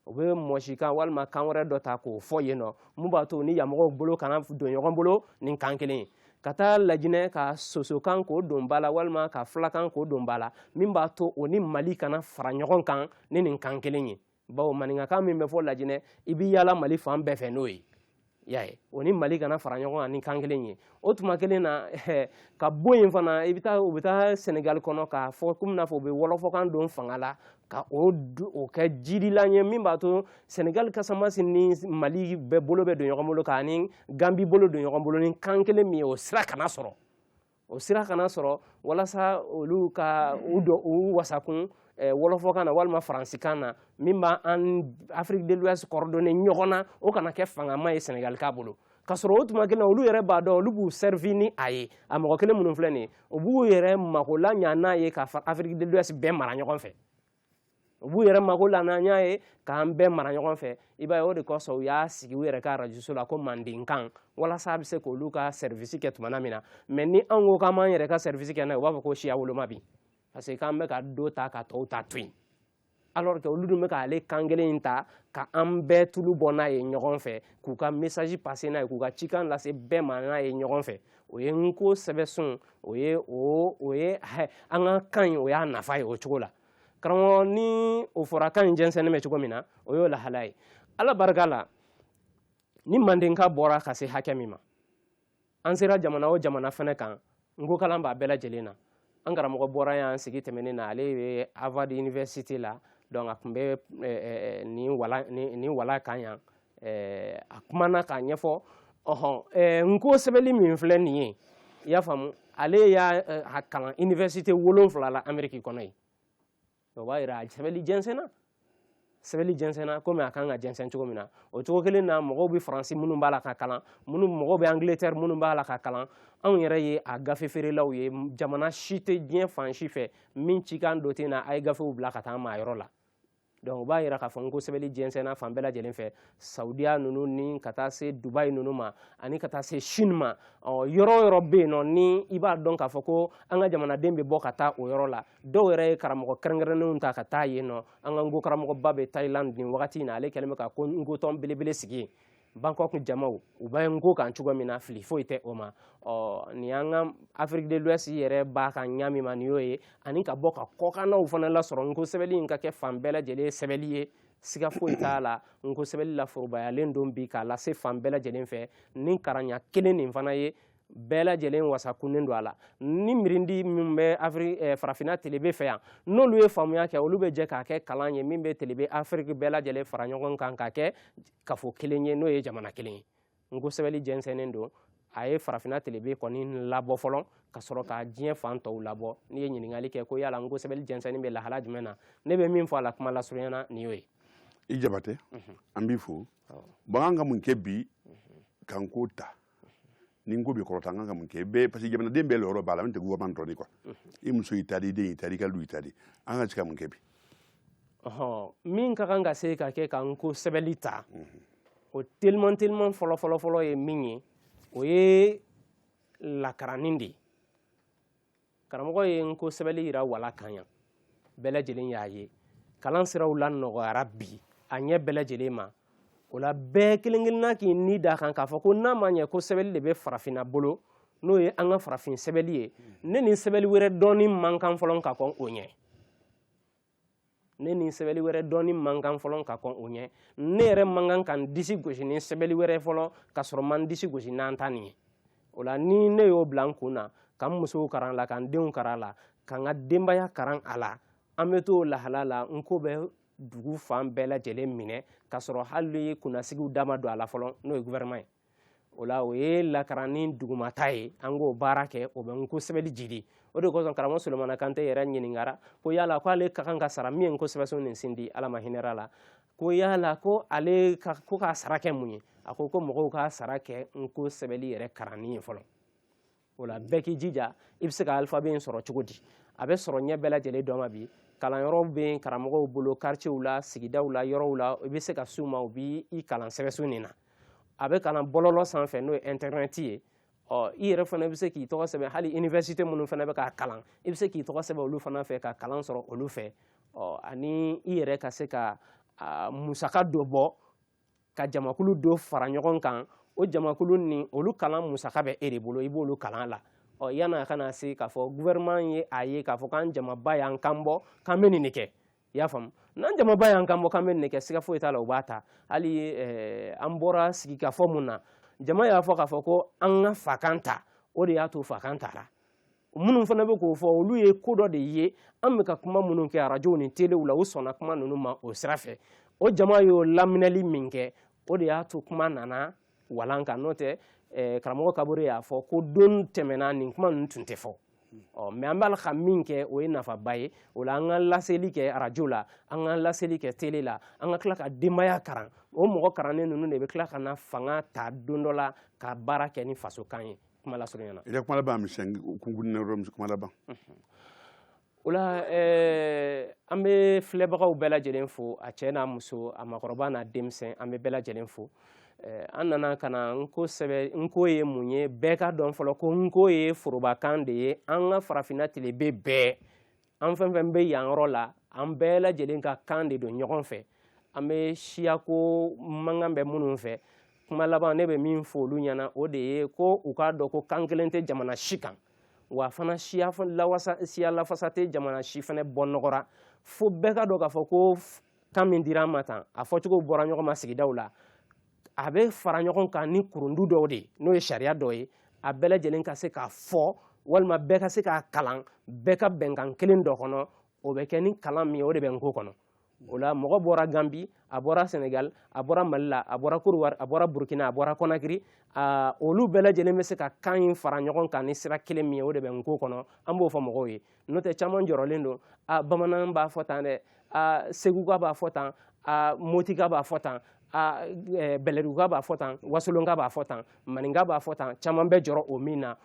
u bɛ mɔsikan walima kan wɛrɛ dɔ ta k'o fɔ yen nɔ mun b'a to u ni yamɔgɔw bolo kana don ɲɔgɔn bolo ni kan kelen ye ka taa Lajinɛ ka Sosokan k'o don ba la walima ka Fulakan k'o don ba la min b'a to u ni Mali kana fara ɲɔgɔn kan ni nin kan kelen ye bawo maninkakan min bɛ fɔ Lajinɛ i bɛ yaala Mali fan bɛɛ fɛ n'o ye y'a ye o ni Mali kana fara ɲɔgɔn kan ni kan kelen ye o tuma kelen na ka bɔ yen fana u bɛ taa Senegal kɔnɔ k'a fɔ komi n'a fɔ u bɛ wɔlɔfɔkan don fanga la ka o kɛ jirilan ye min b'a to Senegal Casamance ni Mali bɛɛ bolo bɛ don ɲɔgɔn bolo k'a ni Gambie bolo don ɲɔgɔn bolo ni kan kelen min ye o sira kana sɔrɔ walasa olu ka u wasakun wɔlɔfɔkan na walima faransikan na min b'an Afrique de l'Ouest coordonner ɲɔgɔn na o kana kɛ fangama ye Senegal ka bolo ka sɔrɔ o tuma kelen olu yɛrɛ b'a dɔn olu b'u servi ni a ye a mɔgɔ kelen minnu filɛ nin ye u b'u yɛrɛ mago la ɲa n'a ye ka Afrique de l'Ouest bɛɛ mara ɲɔgɔn fɛ u b'u yɛrɛ mago la n'an y'a ye k'an bɛɛ mara ɲɔgɔn fɛ i b'a ye o de kosɔn u y'a sigi u yɛrɛ ka rajoso la ko Mandenkan walasa a bɛ se k'olu ka service kɛ tuma min na mais ni an ko k'an b'an yɛrɛ ka service kɛ n'a ye u b'a fɔ ko siya woloma bi parce que k'an bɛ ka dɔ ta ka tɔw ta to yen alors que olu dun bɛ k'ale kan kelen in ta ka an bɛɛ tulu bɔ n'a ye ɲɔgɔn fɛ k'u ka message passer n'a ye k'u ka cikan lase bɛɛ ma n'a ye ɲɔgɔn fɛ o ye Nko sɛbɛnsun o ye an ka kan in o y'a nafa ye o cogo la karamɔgɔ ni o fɔra kan in jɛnsɛnnen bɛ cogo min na o y'o lahala ye Ala barika la ni Mandenka bɔra ka se hakɛ min ma an sera jamana o jamana fɛnɛ kan Nko kalan b'a bɛɛ lajɛlen na an karamɔgɔ bɔra yan sigi tɛmɛnen na ale bɛ Harvard University la donc a tun bɛ nin wala kan yan a kumana k'a ɲɛfɔ Nko sɛbɛnli min filɛ nin ye i y'a faamu ale y'a kalan université 7 la Amérique kɔnɔ yen o b'a yira a sɛbɛnli jɛnsɛnna komi a kan ka jɛnsɛn cogo min na o cogo kelen na mɔgɔw bɛ Faransi minnu b'a la ka kalan mɔgɔw bɛ Angleterre minnu b'a la ka kalan anw yɛrɛ ye a gafe feerelaw ye jamana si tɛ diɲɛ fan si fɛ min cikan dɔ tɛ na a ye gafew bila ka taa maa yɔrɔ la donc o b'a yira k'a fɔ Nko sɛbɛnli jɛnsɛnna fan bɛɛ lajɛlen fɛ Saudiya ninnu ni ka taa se Dubai ninnu ma ani ka taa se Chine ma yɔrɔ o yɔrɔ bɛ yen nɔ ni i b'a dɔn k'a fɔ ko an ka jamanaden bɛ bɔ ka taa o yɔrɔ la dɔw yɛrɛ ye karamɔgɔ kɛrɛnkɛrɛnnenw ta ka taa yen nɔ an ka Nko karamɔgɔba bɛ Thailand nin wagati in na ale kɛlen bɛ ka Nko tɔn belebele sigi yen Bangkok jamaw u bɛ Nko kan cogo min na fili foyi tɛ o ma nin y'an ka Afrique de l'Ouest yɛrɛ b'a kan ɲa min ma nin y'o ye ani ka bɔ ka kɔkannaw fana lasɔrɔ Nko sɛbɛnli in ka kɛ fan bɛɛ lajɛlen sɛbɛnli ye siga foyi t'a la Nko sɛbɛnli la forobayalen don bi k'a lase fan bɛɛ lajɛlen fɛ ni karaɲa kelen nin fana ye bɛɛ lajɛlen wasakunnen don a la ni mirindi min bɛ farafinna telebe fɛ yan n'olu ye faamuya kɛ olu bɛ jɛ k'a kɛ kalan ye min bɛ telebe Afrique bɛɛ lajɛlen fara ɲɔgɔn kan k'a kɛ kafo kelen ye n'o ye jamana kelen ye Nko sɛbɛnli jɛnsɛnnen don a ye farafinna telebe kɔni labɔ fɔlɔ ka sɔrɔ ka diɲɛ fan tɔw labɔ n'i ye ɲininkali kɛ ko yala Nko sɛbɛnli jɛnsɛnnin bɛ lahala jumɛn na ne bɛ min fɔ a la kuma lasurunyana nin y'o ye i Jabate an b'i fo bon an ka mun kɛ bi ka Nko ta ni Nko bɛ kɔrɔta an kan ka mun kɛ bɛɛ parce que jamanaden bɛɛ yɔrɔ b'a la min tɛ gouvernement dɔrɔn quoi i muso y'i ta di i den y'i ta di i ka lu y'i ta di an ka se ka mun kɛ bi min ka kan ka se ka kɛ ka Nko sɛbɛnli ta o teliman fɔlɔ ye min ye o ye lakaranin de ye karamɔgɔ ye Nko sɛbɛnli yira wala kan yan bɛɛ lajɛlen y'a ye kalan siraw la nɔgɔyara bi a ɲɛ bɛɛ lajɛlen ma o la bɛɛ kelen kelenna k'i ni da kan k'a fɔ ko n'a ma ɲɛ ko sɛbɛnli de bɛ farafinna bolo n'o ye an ka farafin sɛbɛnli ye ne ni sɛbɛnli wɛrɛ dɔɔni man kan fɔlɔ ka kɔn o ɲɛ ne yɛrɛ man kan ka n disi gosi ni sɛbɛnli wɛrɛ fɔlɔ ka sɔrɔ man disi gosi n'an ta nin ye o la ni ne y'o bila n kun na ka n musow karan la ka n denw karan la ka n ka denbaya karan a la an bɛ t'o lahala la Nko bɛ dugu fan bɛɛ lajɛlen minɛ ka sɔrɔ hali kunnasigiw da ma don a la fɔlɔ n'o ye gouvernement ye o la o ye lakaranni dugumata ye an k'o baara kɛ o bɛ Nko sɛbɛnli jidi o de kosɔn karamɔgɔ Sulemana Kante yɛrɛ ɲininkara ko yala ko ale ka kan ka sara min ye Nko sɛbɛnsun nin sindi Ala ma hinɛra la ko yala ko ale ko k'a sara kɛ mun ye a ko mɔgɔw k'a sara kɛ Nko sɛbɛnli yɛrɛ karanni ye fɔlɔ o la bɛɛ k'i jija i bɛ se ka alphabet in sɔrɔ cogo di a bɛ sɔrɔ ɲɛ bɛɛ lajɛlen dɔ ma bi kalanyɔrɔw bɛ karamɔgɔw bolo quartierw la sigidaw la yɔrɔw la i bɛ se ka s'u ma u b'i kalan sɛbɛnsun nin na a bɛ kalan bɔlɔlɔ sanfɛ n'o ye internet ye i yɛrɛ fana bɛ se k'i tɔgɔ sɛbɛn hali université minnu fana bɛ k'a kalan i bɛ se k'i tɔgɔ sɛbɛn olu fana fɛ ka kalan sɔrɔ olu fɛ ani i yɛrɛ ka se ka musaka dɔ bɔ ka jamakulu dɔ fara ɲɔgɔn kan o jamakulu ni olu kalan musaka bɛ e de bolo i b'olu kalan la yan'a kana se k'a fɔ gouvernement ye a ye k'a fɔ k'an jamaba y'an kan bɔ k'an bɛ nin de kɛ y'a faamu n'an jamaba y'an kan bɔ k'an bɛ nin kɛ siga foyi t'a la u b'a ta hali an bɔra sigikafɔ mun na jama y'a fɔ k'a fɔ ko an ka fakan ta o de y'a to fakan tara minnu fana bɛ k'o fɔ olu ye ko dɔ de ye an bɛ ka kuma minnu kɛ arajow ni telew la u sɔnna kuma ninnu ma o sira fɛ o jama y'o laminɛli min kɛ o de y'a to kuma nana walan kan n'o tɛ karamɔgɔ kabore y'a fɔ ko don tɛmɛna nin kuma ninnu tun tɛ fɔ mɛ an b'a ka min kɛ o ye nafaba ye o la an ka laseli kɛ arajo la an ka laseli kɛ tele la an ka tila ka denbaya karan o mɔgɔ karannen ninnu de bɛ tila ka na fanga ta don dɔ la ka baara kɛ ni fasokan ye kuma lasurunya na. I ka kuma laban misɛn kunkurunin yɔrɔ kuma laban. O la an bɛ filɛbagaw bɛɛ lajɛlen fo a cɛ n'a muso a makɔrɔba n'a denmisɛn an bɛ bɛɛ lajɛlen fo an nana ka na nko sɛbɛ nko ye mun ye bɛɛ ka dɔn fɔlɔ ko nko ye forobakan de ye an ka farafinna tilebe bɛɛ an fɛn fɛn bɛ yan yɔrɔ la an bɛɛ lajɛlen ka kan de don ɲɔgɔn fɛ an bɛ siyako mankan bɛ minnu fɛ kuma laban ne bɛ min fɔ olu ɲɛna o de ye ko u k'a dɔn ko kan kelen tɛ jamana si kan wa fana siya lafasa tɛ jamana si fana bɔ nɔgɔra fo bɛɛ ka dɔn k'a fɔ ko kan min dira an ma tan a fɔcogo bɔra ɲɔgɔn ma sigidaw la a bɛ fara ɲɔgɔn kan ni kurundu dɔw de n'o ye sariya dɔ ye a bɛɛ lajɛlen ka se k'a fɔ walima bɛɛ ka se k'a kalan bɛɛ ka bɛnkan kelen dɔ kɔnɔ o bɛ kɛ ni kalan min ye o de bɛ nko kɔnɔ o la mɔgɔ bɔra Gambi a bɔra Senegal a bɔra Mali la a bɔra Côte-d'Ivoire a bɔra Burkina a bɔra Conakry olu bɛɛ lajɛlen bɛ se ka kan in fara ɲɔgɔn kan ni sira kelen min ye o de bɛ nko kɔnɔ an b'o fɔ mɔgɔw ye n'o tɛ caman jɔrɔlen don bamanan b'a fɔ tan dɛ seguka b'a fɔ tan motika b'a fɔ tan bɛlɛduguka b'a fɔ tan wasolonka b'a fɔ tan maninka b'a fɔ tan caman bɛ jɔrɔ o min na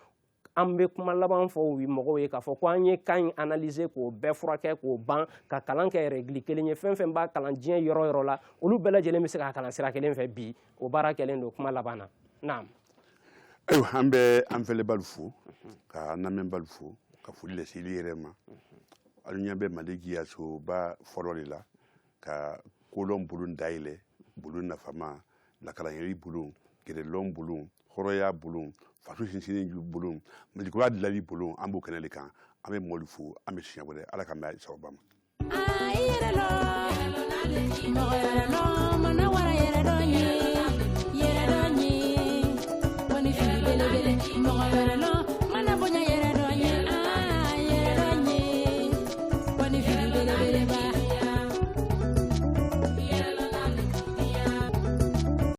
an bɛ kuma laban fɔ mɔgɔw ye k'a fɔ ko an ye kan in analyser k'o bɛɛ furakɛ k'o ban ka kalan kɛ règle kelen ye fɛn fɛn b'a kalan diɲɛ yɔrɔ yɔrɔ la olu bɛɛ lajɛlen bɛ se k'a kalan sira kelen fɛ bi o baara kɛlen don kuma laban na naam. Ayiwa an bɛ an filɛbagaw fo ka an lamɛnbagaw fo ka foli lase i yɛrɛ ma alu ɲɛ bɛ Mali jiyasoba fɔlɔ de la ka kolɔn bulon dayɛlɛ bulon nafama lakalanyɛri bulon gɛrɛlɔn bulon hɔrɔnya bulon faso sinsinni bulon malikura dilali bulon an b'o kɛnɛ de kan an bɛ mɔli fo an bɛ siɲɛ wɛrɛ ala ka mɛn sababa ma